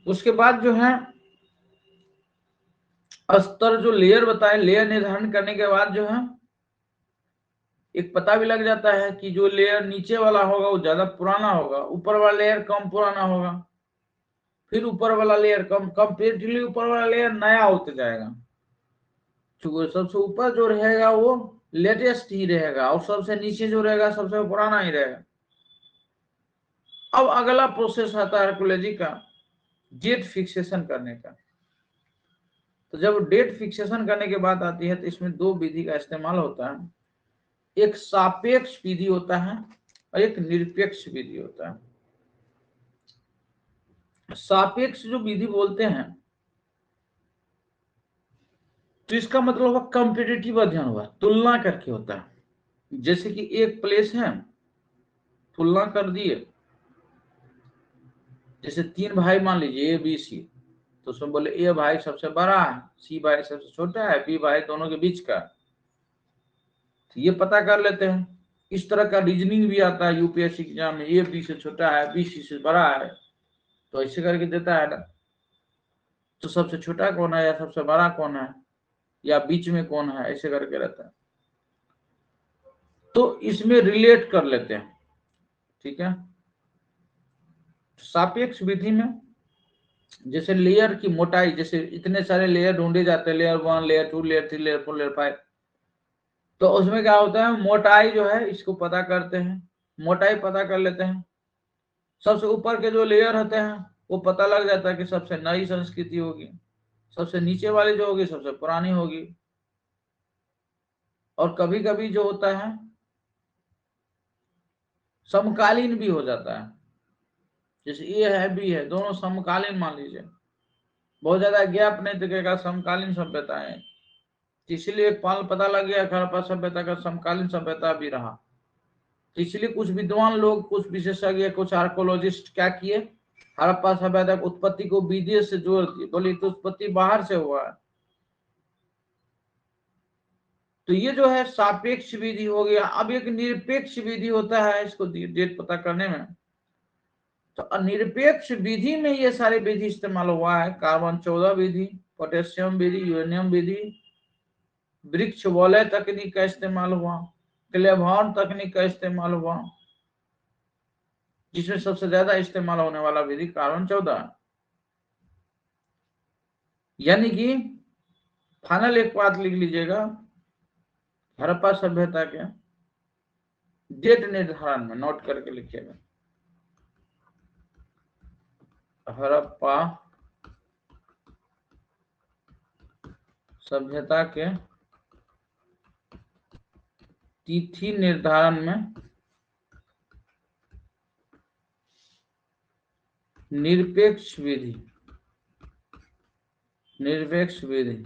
उसके बाद जो है स्तर जो लेयर बताए, लेयर निर्धारण करने के बाद जो है एक पता भी लग जाता है कि जो लेयर नीचे वाला होगा वो ज्यादा पुराना होगा, ऊपर वाला लेयर कम पुराना होगा, फिर ऊपर वाला लेयर कम कंपेरेटिवली ऊपर वाला लेयर नया होते जाएगा, क्योंकि सबसे ऊपर जो रहेगा वो लेटेस्ट ही रहेगा और सबसे नीचे जो रहेगा सबसे पुराना ही रहेगा। अब अगला प्रोसेस आता है आर्कियोलॉजी का डेट फिक्सेशन करने का। तो जब डेट फिक्सेशन करने की बात आती है तो इसमें दो विधि का इस्तेमाल होता है, एक सापेक्ष विधि होता है और एक निरपेक्ष विधि होता है। सापेक्ष जो विधि बोलते हैं तो इसका मतलब हुआ कंपेटिटिव अध्ययन हुआ, तुलना करके होता है। जैसे कि एक प्लेस है, तुलना कर दिए, जैसे तीन भाई मान लीजिए ए बी सी, तो उसमें बोले ए भाई सबसे बड़ा है, सी भाई सबसे छोटा है, बी भाई दोनों के बीच का, तो ये पता कर लेते हैं। इस तरह का रीजनिंग भी आता है यूपीएससी एग्जाम में, ए बी से छोटा है बी सी से बड़ा है, तो ऐसे करके देता है ना, तो सबसे छोटा कौन है या सबसे बड़ा कौन है या बीच में कौन है, ऐसे करके रहता है। तो इसमें रिलेट कर लेते हैं, ठीक है। सापेक्ष विधि में जैसे लेयर की मोटाई, जैसे इतने सारे लेयर ढूंढे जाते हैं, layer 1 layer 2 layer 3 layer 4 layer 5, तो उसमें क्या होता है मोटाई जो है इसको पता करते हैं, मोटाई पता कर लेते हैं। सबसे ऊपर के जो लेयर होते हैं वो पता लग जाता है कि सबसे नई संस्कृति होगी, सबसे नीचे वाली जो होगी सबसे पुरानी होगी। और कभी कभी जो होता है समकालीन भी हो जाता है, जैसे ए है बी है दोनों समकालीन मान लीजिए, बहुत ज्यादा गैप नहीं दिखेगा, समकालीन सभ्यता है, इसलिए पाल पता लग गया हड़प्पा सभ्यता का समकालीन सभ्यता भी रहा। तो इसलिए कुछ विद्वान लोग, कुछ विशेषज्ञ, कुछ आर्कोलॉजिस्ट क्या किए, हड़प्पा सभ्यता की उत्पत्ति को विदेश से जोड़ दिए, बोले तो उत्पत्ति बाहर से हुआ है। तो ये जो है सापेक्ष विधि हो गया। अब एक निरपेक्ष विधि होता है इसको डेट पता करने में। तो निरपेक्ष विधि में ये सारे विधि इस्तेमाल हुआ है, कार्बन 14 विधि, पोटेशियम विधि, यूरेनियम विधि, वृक्ष वलय तकनीक का इस्तेमाल हुआ, क्लेवहॉर्न तकनीक का इस्तेमाल हुआ, जिसमें सबसे ज्यादा इस्तेमाल होने वाला विधि कार्बन 14। यानी कि फाइनल एक बात लिख लीजिएगा, हड़प्पा सभ्यता के डेट निर्धारण में नोट करके लिखिएगा, हड़प्पा सभ्यता के तिथि निर्धारण में निरपेक्ष विधि, निरपेक्ष विधि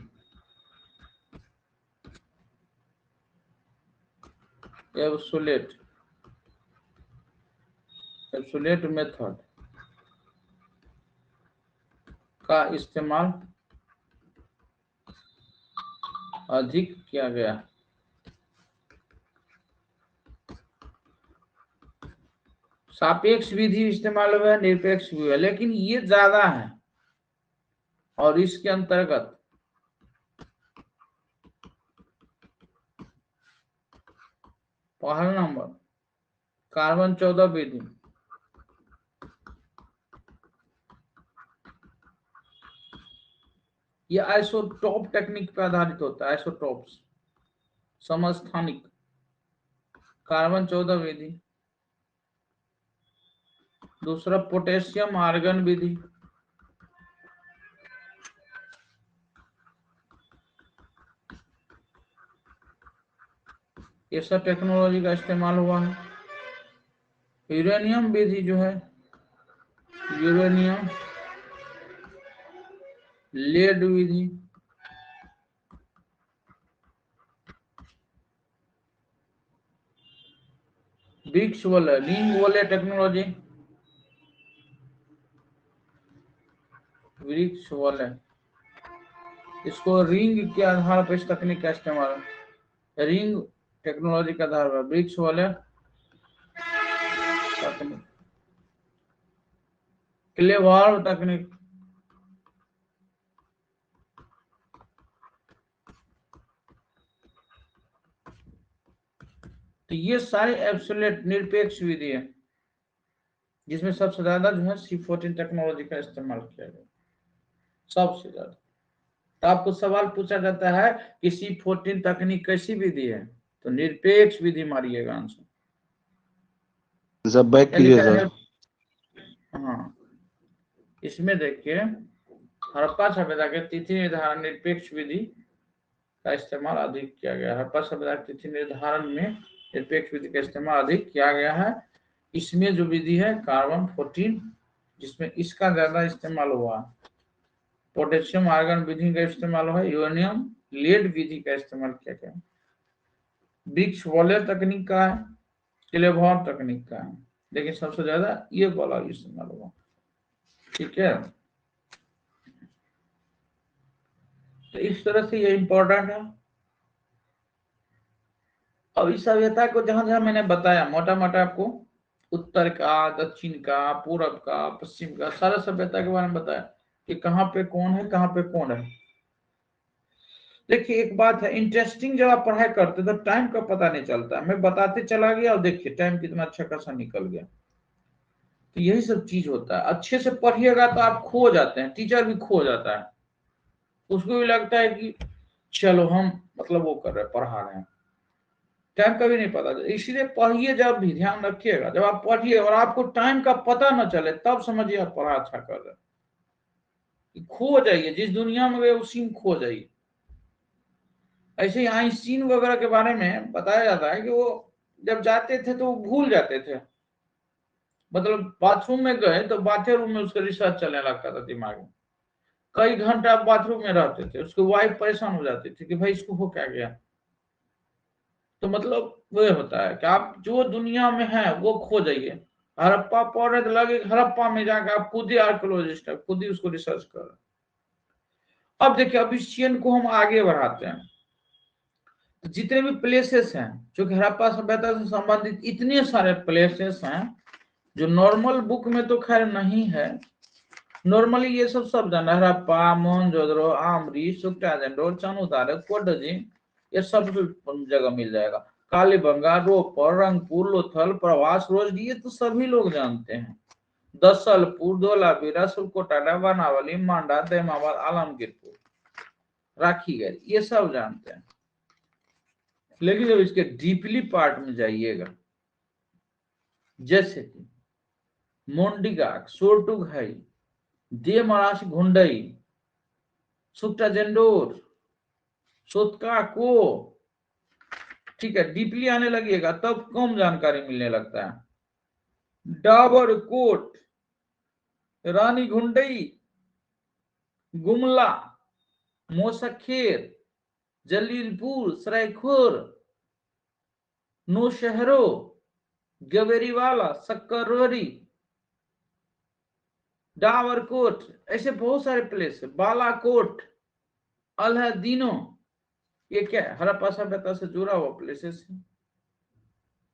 एब्सोल्यूट मेथड का इस्तेमाल अधिक किया गया। सापेक्ष विधि इस्तेमाल हुआ है, निरपेक्ष भी हुआ, लेकिन ये ज्यादा है। और इसके अंतर्गत पहला नंबर कार्बन 14 विधि, ये आइसोटोप टेक्निक पर आधारित होता है, आइसोटोप्स समस्थानिक, कार्बन 14 विधि। दूसरा पोटेशियम आर्गन विधि, ये सब टेक्नोलॉजी का इस्तेमाल हुआ है। यूरेनियम विधि जो है, यूरेनियम लेड विधि, bricks wall, ring wall technology, bricks wall, इसको रिंग के आधार पर इस तकनीक का इस्तेमाल, रिंग टेक्नोलॉजी के आधार पर ब्रिक्स वॉल तकनीक, क्लेवार तकनीक, तो ये सारे एब्सोल्यूट निरपेक्ष विधि है जिसमें सबसे ज्यादा जो है C14 टेक्नोलॉजी का इस्तेमाल किया गया, सबसे ज्यादा। तो आपको सवाल पूछा जाता है कि C14 तकनीक कैसी विधि है, तो निरपेक्ष विधि मारिएगा आंसर। सब बैक कीजिए सर। हाँ, इसमें देखिए हड़प्पा सभ्यता के तिथि निर्धारण निरपेक्ष विधि का इस्तेमाल अधिक किया गया है। हड़प्पा सभ्यता के तिथि निर्धारण में निरपेक्ष विधि का इस्तेमाल अधिक किया गया है। इसमें जो विधि है कार्बन 14, जिसमें इसका ज्यादा इस्तेमाल हुआ, पोटेशियम आर्गन विधि का इस्तेमाल हुआ, यूरेनियम लेड विधि का इस्तेमाल किया गया, ब्रिक्स वॉल तकनीक का है, क्लेवार तकनीक का है, लेकिन सबसे ज्यादा ये वाला इस्तेमाल हुआ। ठीक है, तो इस तरह से ये इंपॉर्टेंट है। अब इस सभ्यता को जहां जहां मैंने बताया मोटा मोटा आपको, उत्तर का, दक्षिण का, पूरब का, पश्चिम का, सारा सभ्यता के बारे में बताया कि कहाँ पे कौन है, कहाँ पे कौन है। देखिए एक बात है इंटरेस्टिंग, जब आप पढ़ाई करते तो टाइम का पता नहीं चलता, मैं बताते चला गया और देखिए टाइम कितना अच्छा खासा निकल गया। तो यही सब चीज होता है, अच्छे से पढ़िएगा तो आप खो जाते हैं, टीचर भी खो जाता है, उसको भी लगता है कि चलो हम मतलब वो कर रहे हैं, पढ़ा रहे हैं, टाइम का भी नहीं पता। इसलिए पढ़िए, जब भी ध्यान रखिएगा, जब आप पढ़िए और आपको टाइम का पता न चले तब समझिए आप पढ़ा अच्छा कर रहे हैं। खो जाइए, जिस दुनिया में गए उसी में खो जाइए। ऐसे ही आइंस्टीन वगैरह के बारे में बताया जाता है कि वो जब जाते थे तो वो भूल जाते थे, मतलब बाथरूम में गए तो बाथरूम में उसका रिसर्च चलने लगता था दिमाग में, कई घंटा बाथरूम में रहते थे, उसकी वाइफ परेशान हो जाती थी कि भाई इसको हो क्या गया। तो मतलब वो होता है कि आप जो दुनिया में है वो खो जाइए। हड़प्पा पढ़ रहे तो लगे हड़प्पा में जाकर आप खुद ही आर्कोलॉजिस्ट है, खुद ही उसको रिसर्च कर रहे। अब देखिए अब इस चेन को हम आगे बढ़ाते हैं, तो जितने भी प्लेसेस हैं जो कि हड़प्पा सभ्यता से संबंधित इतने सारे प्लेसेस हैं जो नॉर्मल बुक में तो खैर नहीं है, नॉर्मली ये सब जाना, हड़प्पा, मोहनजोदड़ो, आमरी, सुक्टाजेंडोर, चानुतारे, कोडजी, ये सब जगह मिल जाएगा। कालीबंगा, रोपर, रंगपुर, लोथल, प्रवास, रोजडी, ये तो सभी लोग जानते हैं। दसलपुर, धोलावीरा, सुलकोटारा, बनावली, मांडा, देमाबाद, आलमगीरपुर, राखीगढ़, ये सब जानते हैं। लेकिन जब इसके डीपली पार्ट में जाइएगा, जैसे कि मोन्डिगाक, सोरटुघाई, देमराश, घुंडई, सुक्टाजेंडोर, सोतकाको, ठीक है, डीपली आने लगेगा तब कम जानकारी मिलने लगता है। डाबरकोट, रानी घुंडई, गुमला, मोसखेर, जलीलपुर, सरायखोर, नौशहरो, गवेरीवाला, सक्कररोरी, डाबरकोट, ऐसे बहुत सारे प्लेस है, बालाकोट, अल्हदीनो, ये क्या है, हड़प्पा सभ्यता से जुड़ा हुआ प्लेसेस है।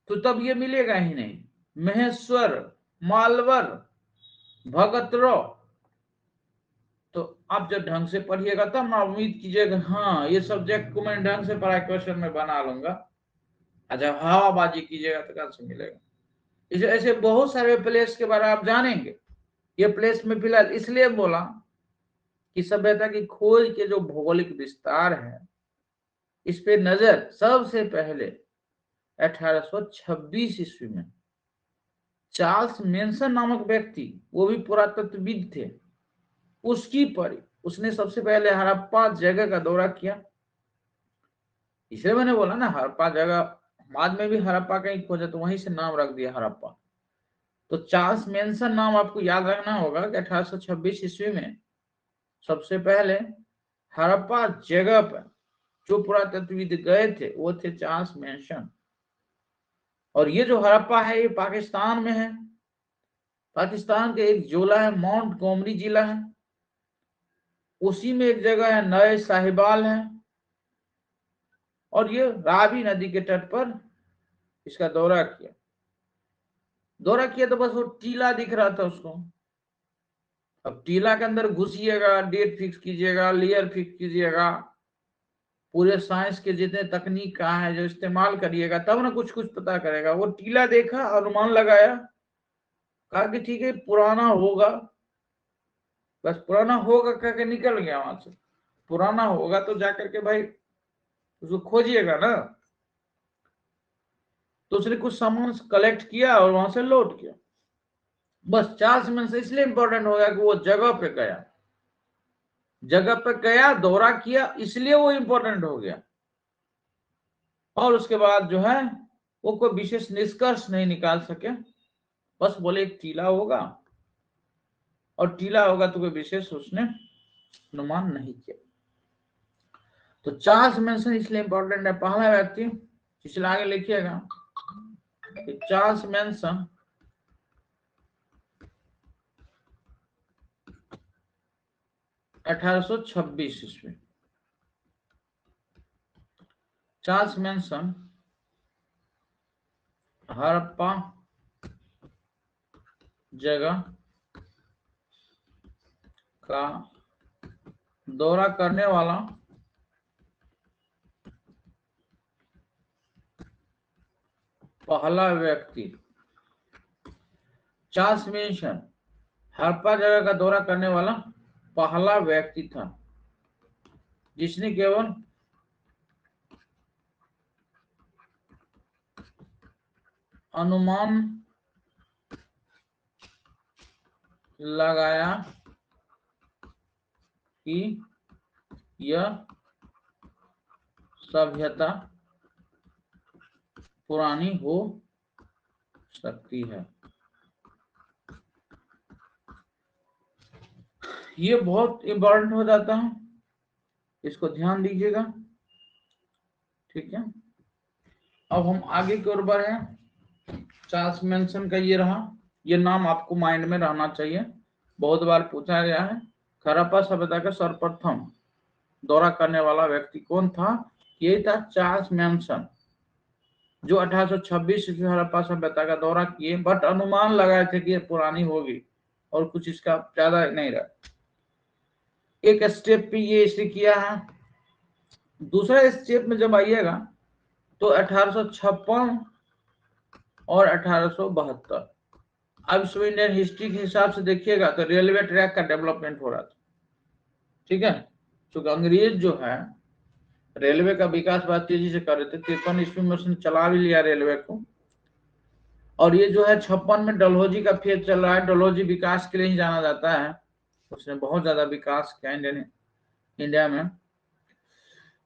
तो तब ये मिलेगा ही नहीं। महेश्वर, मालवर, भगतरो, तो आप जब ढंग से पढ़िएगा तब ना उम्मीद कीजिएगा हाँ ये सब्जेक्ट को मैं ढंग से पढ़ाई क्वेश्चन में बना लूंगा, जब हवाबाजी कीजिएगा तो कहां से मिलेगा। इसे ऐसे बहुत सारे प्लेस के बारे में आप जानेंगे। ये प्लेस में फिलहाल इसलिए बोला कि सभ्यता की खोज के जो भौगोलिक विस्तार है इस पे नजर सबसे पहले 1826 ईस्वी में चार्ल्स मेंशन नामक व्यक्ति, वो भी पुरातत्वविद थे, उसकी पड़ी। उसने सबसे पहले हड़प्पा जगह का दौरा किया। इसलिए मैंने बोला ना हड़प्पा जगह बाद में भी हड़प्पा कहीं खोजा तो वहीं से नाम रख दिया हड़प्पा। तो चार्ल्स मेंसन नाम आपको याद रखना होगा कि 1826 ईस्वी में सबसे पहले हड़प्पा जगह पर जो पुरातत्वविद गए थे वो थे चार्ल्स मेंसन। और ये जो हड़प्पा है ये पाकिस्तान में है। पाकिस्तान के एक जिला है माउंट गोमरी जिला है, उसी में एक जगह है नए साहिबाल है, और ये रावी नदी के तट पर इसका दौरा किया। तो बस वो टीला दिख रहा था उसको। अब टीला के अंदर घुसिएगा, डेट फिक्स कीजिएगा, लेयर फिक्स कीजिएगा, पूरे साइंस के जितने तकनीक का है जो इस्तेमाल करिएगा तब ना कुछ कुछ पता करेगा। वो टीला देखा, अनुमान लगाया, कहा कि ठीक है पुराना होगा, बस पुराना होगा कह के निकल गया वहां से। पुराना होगा तो जाकर के भाई उसको खोजिएगा ना। तो उसने कुछ सामान कलेक्ट किया और वहां से लौट किया। बस चार्ल्स मेंसन इसलिए इंपॉर्टेंट हो गया कि वो जगह पे गया, दौरा किया, इसलिए वो इंपॉर्टेंट हो गया। और उसके बाद जो है वो कोई विशेष निष्कर्ष नहीं निकाल सके, बस बोले एक टीला होगा, और टीला होगा तो कोई विशेष उसने अनुमान नहीं किया। तो चार्ल्स मेंसन इसलिए इंपॉर्टेंट है, पहला व्यक्ति, इसलिए आगे लिखिएगा चार्ल्स मेंसन 1826 ईस्वी। चार्ल्स मेंसन हड़प्पा जगह का दौरा करने वाला पहला व्यक्ति। चार्ल्स मेंसन हड़प्पा जगह का दौरा करने वाला पहला व्यक्ति था जिसने केवल अनुमान लगाया कि यह सभ्यता पुरानी हो सकती है। ये बहुत इंपॉर्टेंट हो जाता है, इसको ध्यान दीजिएगा, ठीक है। अब हम आगे की ओर बढ़े। चार्ल्स मेंसन का ये रहा, ये नाम आपको माइंड में रहना चाहिए, बहुत बार पूछा गया है। हड़प्पा सभ्यता का सर्वप्रथम दौरा करने वाला व्यक्ति कौन था? ये था चार्ल्स मेंसन, जो 1826 ईस्वी हड़प्पा सभ्यता का दौरा किए, बट अनुमान लगाए थे कि ये पुरानी होगी और कुछ इसका ज्यादा नहीं रहा। एक स्टेप पे ये इसलिए किया है। दूसरा स्टेप में जब आइएगा तो 1856 और 1872, अब इसमें इंडियन हिस्ट्री के हिसाब से देखिएगा तो रेलवे ट्रैक का डेवलपमेंट हो रहा था, ठीक है। क्योंकि अंग्रेज जो है रेलवे का विकास बहुत तेजी से कर रहे थे। 53 ईस्वी में उसने चला भी लिया रेलवे को, और ये जो है 56 में डलहौजी का फेज चल रहा है। डलहौजी विकास के लिए ही जाना जाता है, उसने बहुत ज्यादा विकास किया इंडिया में।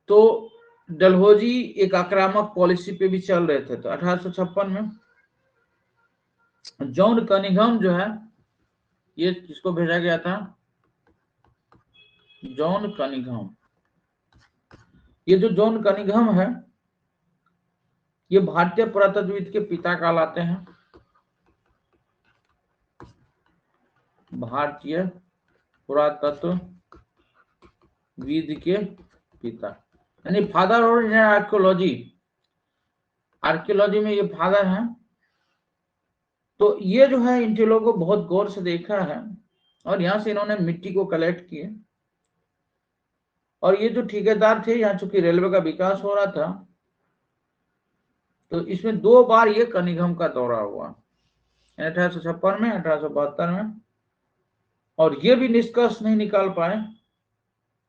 तो डलहौजी एक आक्रामक पॉलिसी पे भी चल रहे थे। तो 1856 में जॉन कनिंघम जो है, ये किसको भेजा गया था? John Cunningham. ये जो जॉन कनिंघम है ये भारतीय पुरातत्वविद के पिता कहलाते हैं, भारतीय पुरातत्वविद के पिता, यानी father of Indian archaeology. Archaeology में ये फादर हैं। तो ये जो है इन टीलों को बहुत गौर से देखा है, और यहाँ से इन्होंने मिट्टी को कलेक्ट किए। और ये जो ठेकेदार थे, यहाँ चूंकि रेलवे का विकास हो रहा था, तो इसमें 2 बार ये कनिंघम का दौरा हुआ, 1856 में, 1872 में, और ये भी निष्कर्ष नहीं निकाल पाए,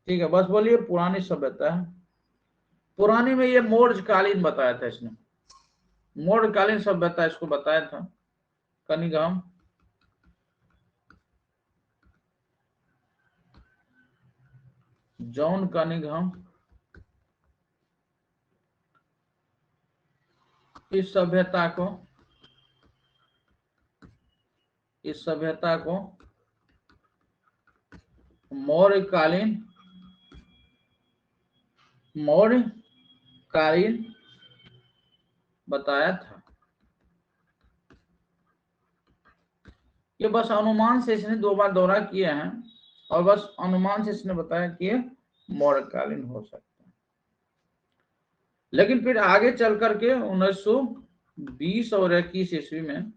ठीक है। बस बोलिए पुरानी सभ्यता है। पुरानी में ये मौर्यकालीन बताया था इसने, मौर्यकालीन सभ्यता इसको बताया था कनिंघम। जॉन कनिंघम इस सभ्यता को मौर्यकालीन बताया था। ये बस अनुमान से इसने 2 बार दौरा किए हैं और बस अनुमान से इसने बताया कि मौर्यकालीन हो सकता है। लेकिन फिर आगे चल करके 1920 और 21 ईस्वी में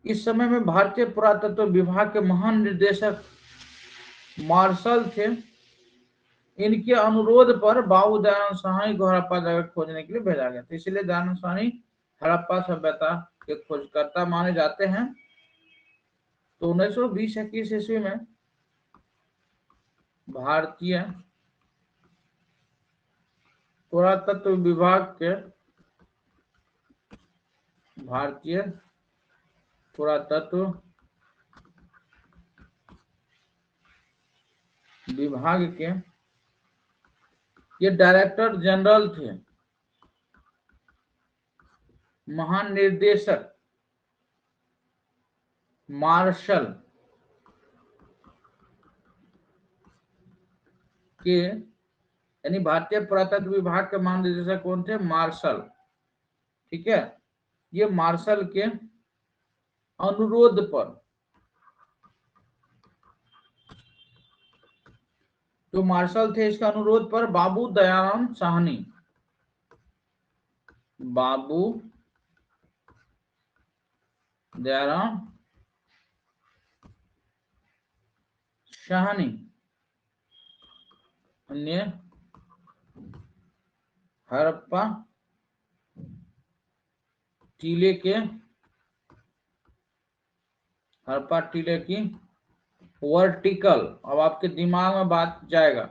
इस समय में भारतीय पुरातत्व विभाग के महान निदेशक मार्शल थे। इनके अनुरोध पर बाबू दयानंद साहनी को हड़प्पा जगह खोजने के लिए भेजा गया था। इसलिए दयानंद साहनी हड़प्पा सभ्यता के खोजकर्ता माने जाते हैं। तो 1920-21 ईस्वी में भारतीय पुरातत्व विभाग के ये डायरेक्टर जनरल थे, महानिदेशक मार्शल के, यानी भारतीय पुरातत्व विभाग के महानिदेशक कौन थे? मार्शल। ठीक है, ये मार्शल के अनुरोध पर, जो मार्शल थे इसके अनुरोध पर बाबू दयानंद साहनी ने हड़प्पा टीले की वर्टिकल, अब आपके दिमाग में बात जाएगा,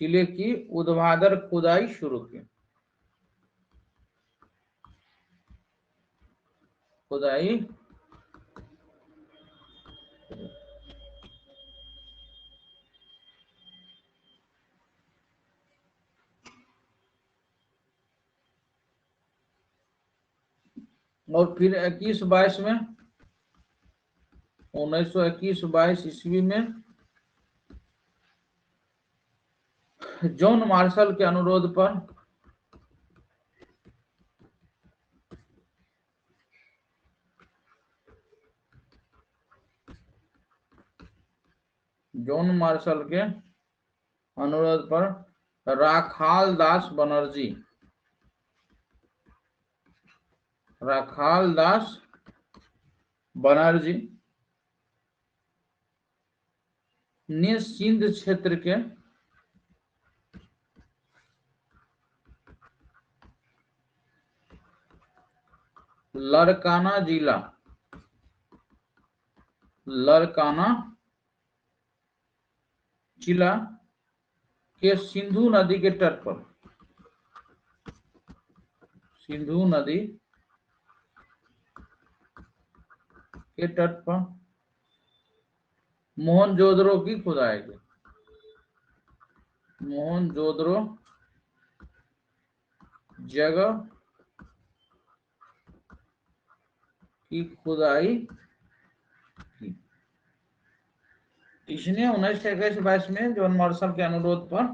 टीले की ऊर्ध्वाधर खुदाई शुरू की। और फिर 21-22 में 1921-22 ईस्वी में जॉन मार्शल के अनुरोध पर राखाल दास बनर्जी ने सिंध क्षेत्र के लड़काना जिला के सिंधु नदी के तट पर मोहनजोदड़ो की खुदाई की। मोहनजोदड़ो जगह की खुदाई की। इसने 1921-22 में जॉन मार्शल के अनुरोध पर,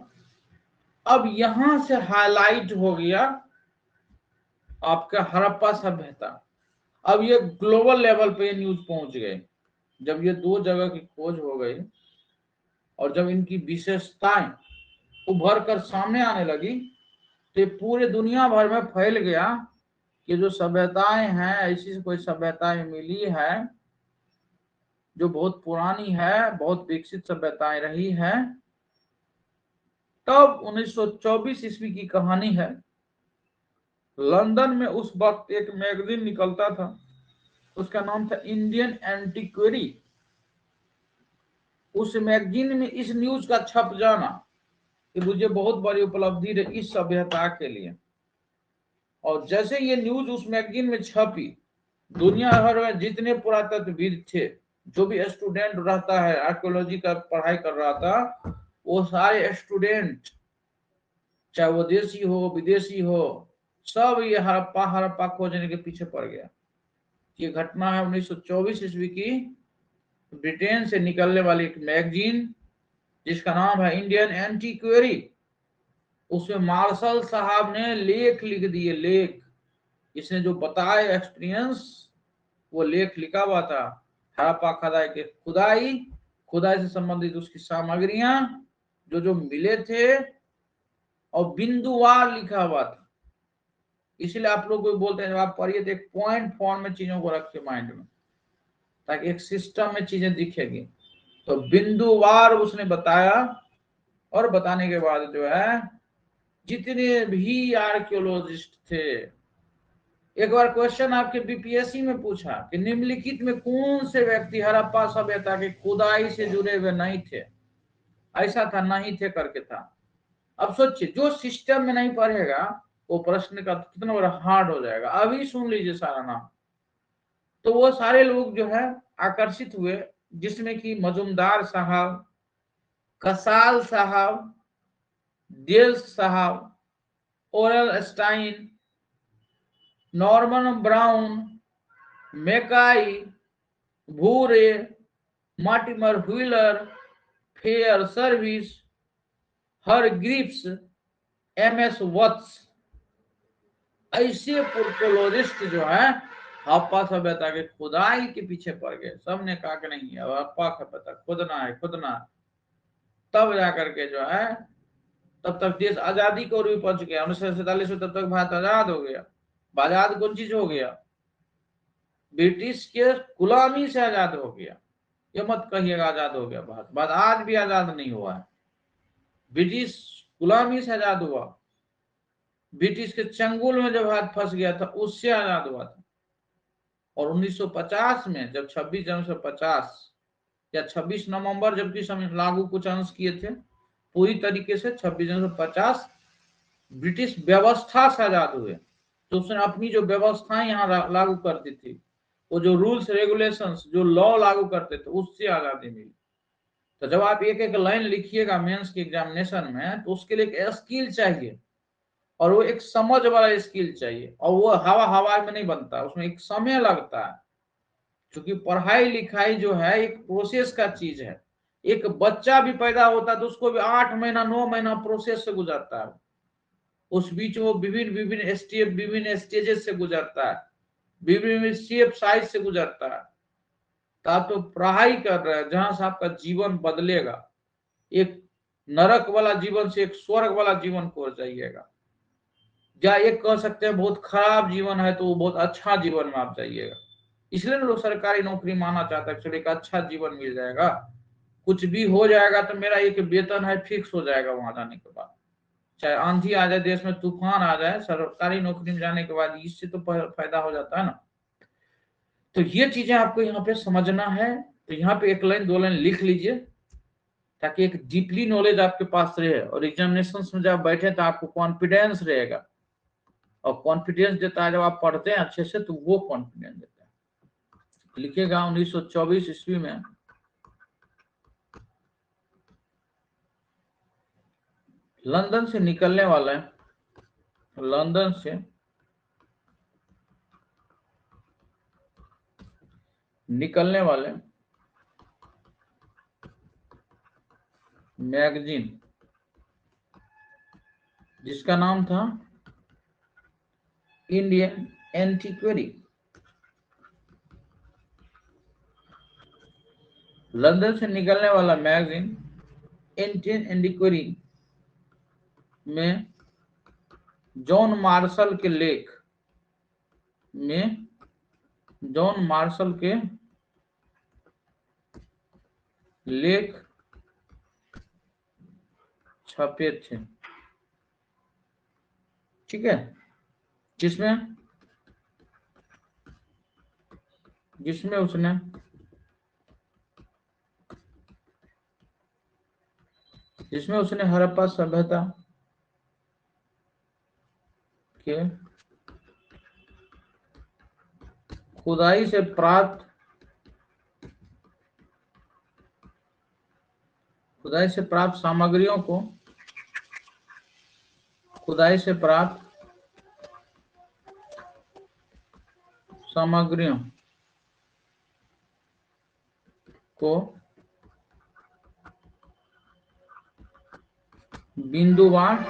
अब यहां से हाईलाइट हो गया आपका हड़प्पा सभ्यता। अब ये ग्लोबल लेवल पे न्यूज पहुंच गए। जब ये 2 जगह की खोज हो गई और जब इनकी विशेषताएं उभर कर सामने आने लगी तो पूरे दुनिया भर में फैल गया कि जो सभ्यताएं हैं, ऐसी कोई सभ्यताएं मिली है जो बहुत पुरानी है, बहुत विकसित सभ्यताएं रही है। तब 1924 ईस्वी की कहानी है। लंदन में उस वक्त एक मैगजीन निकलता था, उसका नाम था इंडियन एंटीक्वेरी। उस मैगजीन में इस न्यूज का छप जाना कि मुझे बहुत बड़ी उपलब्धि रही इस सभ्यता के लिए। और जैसे ये न्यूज उस मैगजीन में छपी, दुनिया भर में जितने पुरातत्वविद थे, जो भी स्टूडेंट रहता है, आर्कियोलॉजी का पढ़ाई कर रहा था, वो सारे स्टूडेंट, चाहे वो देसी हो विदेशी हो, सब ये हड़प्पा खोजने के पीछे पड़ गया। ये घटना है 1924 ईस्वी की, ब्रिटेन से निकलने वाली एक मैगजीन जिसका नाम है इंडियन एंटीक्वेरी। उसमें मार्शल साहब ने लेख लिख दिए, लेख। इसने जो बताया एक्सपीरियंस, वो लेख लिखा हुआ था। हड़प्पा खदाई के खुदाई से संबंधित उसकी सामग्रियां जो जो मिले थे, और बिंदुवार लिखा हुआ था। इसलिए आप लोग को बोलते हैं जब आप पढ़िए तो एक पॉइंट फॉर्म में चीजों को रखिए माइंड में, ताकि एक सिस्टम में चीजें दिखेगी। तो बिंदुवार उसने बताया, और बताने के बाद जो है जितने भी आर्कियोलॉजिस्ट थे, एक बार क्वेश्चन आपके बीपीएससी में पूछा कि निम्नलिखित में कौन से व्यक्ति हड़प्पा सभ्यता के खुदाई से जुड़े हुए नहीं थे, ऐसा था नहीं थे करके था। अब सोचिए, जो सिस्टम में नहीं पढ़ेगा वो प्रश्न का कितना बड़ा हार्ड हो जाएगा। अभी सुन लीजिए सारा नाम। तो वो सारे लोग जो है आकर्षित हुए, जिसमें कि मजुमदार साहब, कसाल साहब, डेल्स साहब, oral Stine, Norman brown, Mackay, भूरे, मार्टिमर व्हीलर, फेयर सर्विस, हर ग्रिप्स, एमएस वत्स, ऐसे पोर्टोलॉजिस्ट जो है हड़प्पा सभ्यता के खुदाई के पीछे पड़ गए। सबने कहा कि नहीं, अब हड़प्पा सभ्यता खुदना है। तब जाकर के जो है, तब तक देश आजादी को भी पहुंच गया। 1947 में तब तक भारत आजाद हो गया। आजाद कौन चीज हो गया? ब्रिटिश के गुलामी से आजाद हो गया। ये मत कहिएगा आजाद हो गया भारत आज भी आजाद नहीं हुआ है। ब्रिटिश गुलामी से आजाद हुआ, ब्रिटिश के चंगुल में जब हाथ फंस गया था उससे आजाद हुआ था। और 1950 में जब 26 जनवरी 1950 या 26 नवंबर जबकि लागू कुछ अंश किए थे, पूरी तरीके से 26 जनवरी 1950 ब्रिटिश व्यवस्था से आजाद हुए। तो उसने अपनी जो व्यवस्थाएं यहाँ लागू करती थी, वो जो रूल्स रेगुलेशंस, जो लॉ लागू करते थे, उससे आजादी मिली। तो जब आप एक एक लाइन लिखिएगा मेंस के एग्जामिनेशन में, तो उसके लिए एक स्किल चाहिए, और वो एक समझ वाला स्किल चाहिए, और वो हवा में नहीं बनता, उसमें एक समय लगता है। क्योंकि पढ़ाई लिखाई जो है एक प्रोसेस का चीज है। एक बच्चा भी पैदा होता है तो उसको भी 8 महीना 9 महीना प्रोसेस से गुजरता है। उस बीच वो विभिन्न स्टेजेस से गुजरता है, विभिन्न शेप साइज से गुजरता है। तो आप तो पढ़ाई कर रहे हैं जहां से आपका जीवन बदलेगा, एक नरक वाला जीवन से एक स्वर्ग वाला जीवन को जाइएगा, या एक कह सकते हैं बहुत खराब जीवन है तो वो बहुत अच्छा जीवन में आप जाइएगा। इसलिए लोग सरकारी नौकरी मानना चाहता है, चलो एक अच्छा जीवन मिल जाएगा, कुछ भी हो जाएगा तो मेरा एक वेतन है फिक्स हो जाएगा वहां जाने के बाद। चाहे आंधी आ जाए, देश में तूफान आ जाए, सरकारी नौकरी में जाने के बाद इससे तो फायदा हो जाता है ना। तो ये चीजें आपको यहाँ पे समझना है। तो यहाँ पे एक लाइन दो लाइन लिख लीजिए, ताकि एक डीपली नॉलेज आपके पास रहे, और एग्जामिनेशन में जब बैठे तो आपको कॉन्फिडेंस रहेगा। और कॉन्फिडेंस देता है जब आप पढ़ते हैं अच्छे से, तो वो कॉन्फिडेंस देता है। लिखिएगा 1924 ईस्वी में लंदन से निकलने वाला है, लंदन से निकलने वाले मैगजीन जिसका नाम था इंडियन एंटीक्वेरी, लंदन से निकलने वाला मैगजीन इंडियन एंटीक्वेरी में जॉन मार्शल के लेख में, जॉन मार्शल के लेख छपे थे। ठीक है, जिसमें उसने हड़प्पा सभ्यता के खुदाई से प्राप्त खुदाई से प्राप्त सामग्रियों को, खुदाई से प्राप्त सामग्रियों को बिंदुवार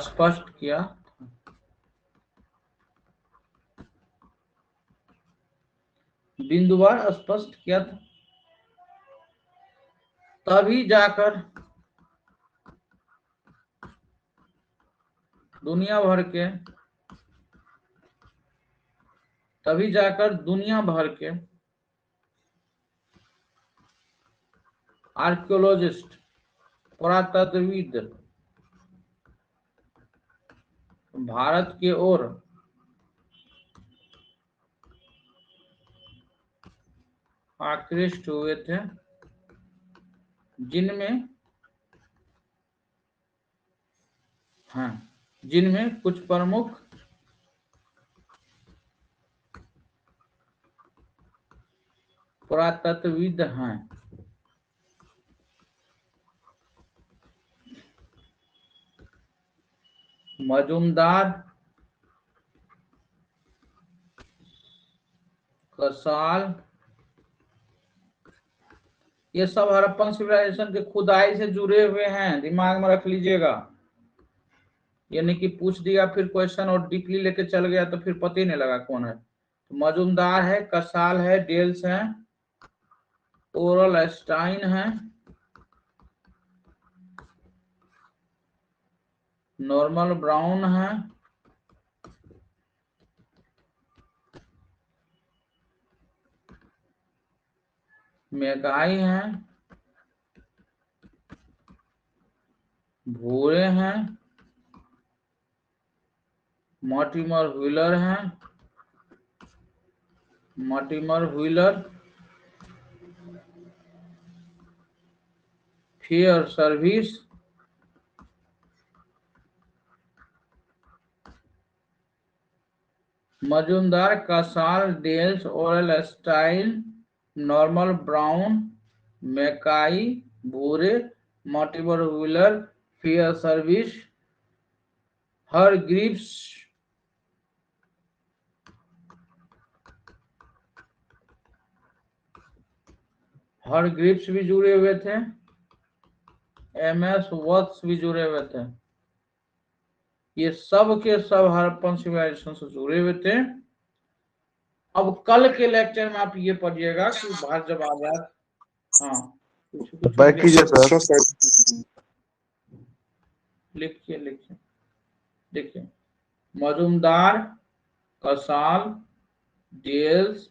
स्पष्ट किया, बिंदुवार स्पष्ट किया था, तभी जाकर दुनिया भर के आर्कियोलॉजिस्ट, पुरातत्वविद भारत की ओर आकृष्ट हुए थे, जिनमें कुछ प्रमुख पुरातत्वविद हैं। मजूमदार, कसाल, ये सब हड़प्पन सिविलाइजेशन के खुदाई से जुड़े हुए हैं, दिमाग में रख लीजिएगा। यानी कि पूछ दिया फिर क्वेश्चन और डीपली लेके चल गया तो फिर पता ही नहीं लगा कौन है। तो मजूमदार है, कसाल है, डेल्स है, ओरल स्टाइन है, नॉर्मल ब्राउन है, मैकाई है, भूरे हैं, मॉर्टिमर व्हीलर हैं, Mortimer Wheeler, Fairservis, Majumdar, Casal, Dales, Aurel Stein, Norman Brown, Mackay, भूरे, Mortimer Wheeler, Fairservis, Hargreaves, भी जुड़े हुए थे, MS वत्स भी जुड़े हुए थे। ये सब के सब हड़प्पन सिविलाइजेशन से जुड़े हुए थे। अब कल के लेक्चर में आप ये पढ़िएगा कि भारत जब आजाद, हाँ बैक कीजिए सर, लिखिए देखिए, Majumdar, Casal, Dales,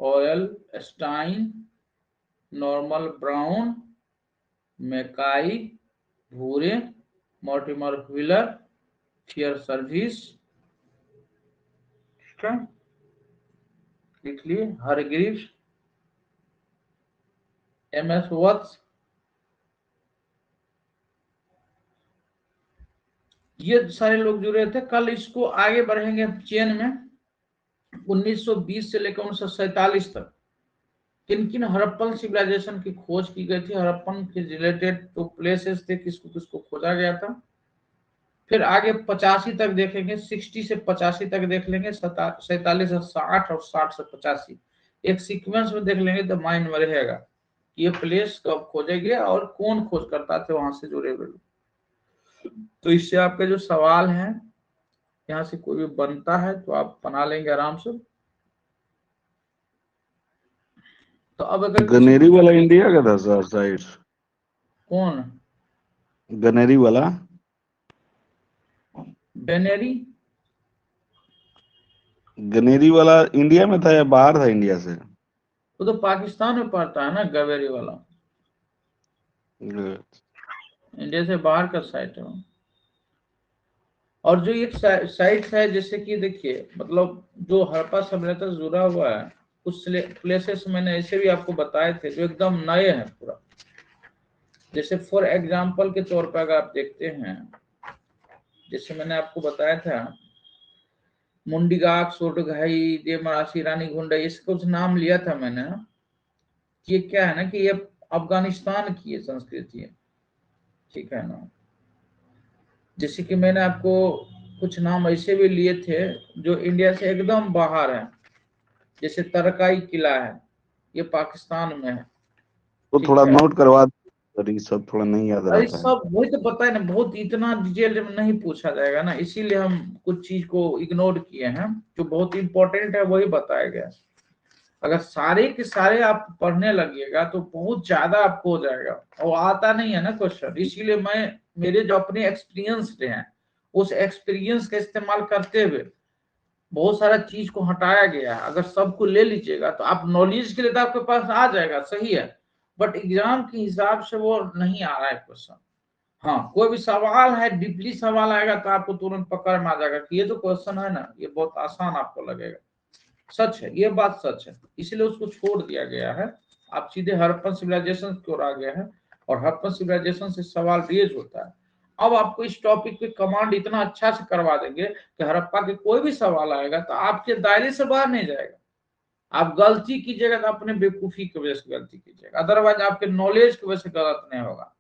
Aurel Stein, Norman Brown, Mackay, भूरे, मॉर्टिमर व्हीलर, फेयर सर्विस, लिख लिए, हरग्रीव्स, MS वत्स, ये सारे लोग जुड़े थे। कल इसको आगे बढ़ेंगे चेन में। 1920 से लेकर 1947 तक किन किन हड़प्पन सिविलाइजेशन की खोज की गई थी, हड़प्पन के रिलेटेड तो प्लेसेस थे, किसको किसको खोजा गया था। फिर आगे 85 तक देखेंगे, 60 से 85 तक देख लेंगे, 47 से 60 और 60 से 85 एक सीक्वेंस में देख लेंगे तो माइंड में रहेगा ये प्लेस कब खोजे गए और कौन खोज करता थे वहां से जुड़े हुए। तो इससे आपके जो सवाल हैं यहाँ से कोई भी बनता है तो आप बना लेंगे आराम से। तो अब अगर गनेरी वाला इंडिया का था सर साइड, कौन गनेरी वाला, बेनेरी, गनेरी वाला इंडिया में था या बाहर था इंडिया से? वो तो पाकिस्तान में पड़ता है ना, गवेरी वाला इंडिया से बाहर का साइट है। और जो एक साइट है जैसे कि देखिए, मतलब जो हड़प्पा सभ्यता से जुड़ा हुआ है कुछ प्लेसेस मैंने ऐसे भी आपको बताए थे जो एकदम नए हैं पूरा। जैसे फॉर एग्जांपल के तौर पर अगर आप देखते हैं, जैसे मैंने आपको बताया था मुंडीगाक, सोटघाई, देमरासी, रानी घुंडा, इसका कुछ नाम लिया था मैंने। ये क्या है ना कि ये अफगानिस्तान की ये संस्कृति है, ठीक है ना। जैसे कि मैंने आपको कुछ नाम ऐसे भी लिए थे जो इंडिया से एकदम बाहर है, जैसे तरकाई किला है, ये पाकिस्तान में है, तो ठीक थोड़ा है। नोट करवा सर, ये सब थोड़ा नहीं याद अरे रहता है। सब वही तो पता है ना, बहुत इतना डिटेल में नहीं पूछा जाएगा ना, इसीलिए हम कुछ चीज को इग्नोर किए हैं, जो बहुत इंपॉर्टेंट है वही बताया गया। अगर सारे के सारे आप पढ़ने लगिएगा तो बहुत ज्यादा आपको हो जाएगा, और आता नहीं है ना क्वेश्चन, इसीलिए मैं मेरे जो अपने एक्सपीरियंस हैं उस एक्सपीरियंस का इस्तेमाल करते हुए बहुत सारा चीज को हटाया गया है। अगर सबको ले लीजिएगा तो आप नॉलेज के लिए तो आपके पास आ जाएगा, सही है, बट एग्जाम के हिसाब से वो नहीं आ रहा है क्वेश्चन। हाँ, कोई भी सवाल है, डीपली सवाल आएगा तो आपको तुरंत पकड़ में आ जाएगा कि ये जो क्वेश्चन है ना, ये बहुत आसान आपको लगेगा। सच है, ये बात सच है, इसलिए उसको छोड़ दिया गया है। आप सीधे हड़प्पन सिविलाइजेशन की ओर आ गए हैं, और हड़प्पन सिविलाइजेशन से सवाल रेज होता है। अब आपको इस टॉपिक पे कमांड इतना अच्छा से करवा देंगे कि हड़प्पा के कोई भी सवाल आएगा तो आपके दायरे से बाहर नहीं जाएगा। आप गलती कीजिएगा तो अपने बेवकूफी की वजह से गलती कीजिएगा, अदरवाइज आपके नॉलेज की वजह से गलत नहीं होगा।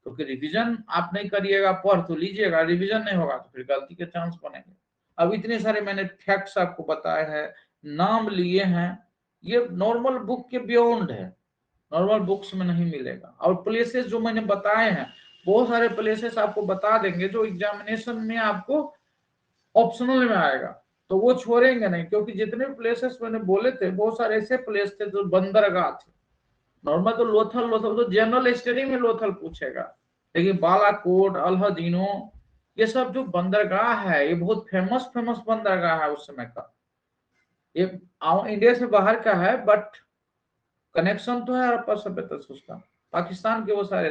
क्योंकि रिवीजन आप नहीं करिएगा, पढ़ तो लीजिएगा, रिवीजन नहीं होगा तो फिर गलती के चांस बनेंगे। अब इतने सारे मैंने फैक्ट्स आपको बताए हैं, नाम लिए हैं, ये नॉर्मल बुक के बियॉन्ड है, नॉर्मल बुक्स में नहीं मिलेगा। और प्लेसेस जो मैंने बताए हैं, बहुत सारे प्लेसेस आपको बता देंगे जो एग्जामिनेशन में आपको ऑप्शनल में आएगा, तो वो छोड़ेंगे नहीं, क्योंकि जितने प्लेसेस मैंने बोले थे बहुत सारे ऐसे प्लेस थे जो बंदरगाह थे। नॉर्मल तो लोथल लोथल तो जनरल स्टडी में लोथल पूछेगा, लेकिन बालाकोट, अल्हदीनो, ये सब जो बंदरगाह है ये बहुत फेमस फेमस बंदरगाह है उस समय का। ये इंडिया से बाहर का है, बट कनेक्शन तो है हड़प्पा सभ्यता से उसका, पाकिस्तान के वो सारे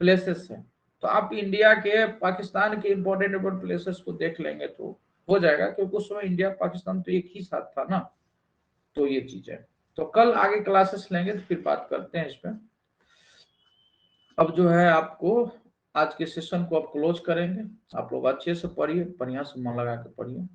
प्लेसेस है। तो आप इंडिया के पाकिस्तान के इंपॉर्टेंट इंपॉर्टेंट प्लेसेस को देख लेंगे तो हो जाएगा, क्योंकि उस समय इंडिया पाकिस्तान तो एक ही साथ था ना। तो ये चीज है, तो कल आगे क्लासेस लेंगे तो फिर बात करते हैं इस पे। अब जो है आपको आज के सेशन को आप क्लोज करेंगे। आप लोग अच्छे से पढ़िए, बढ़िया से मन लगा के पढ़िए।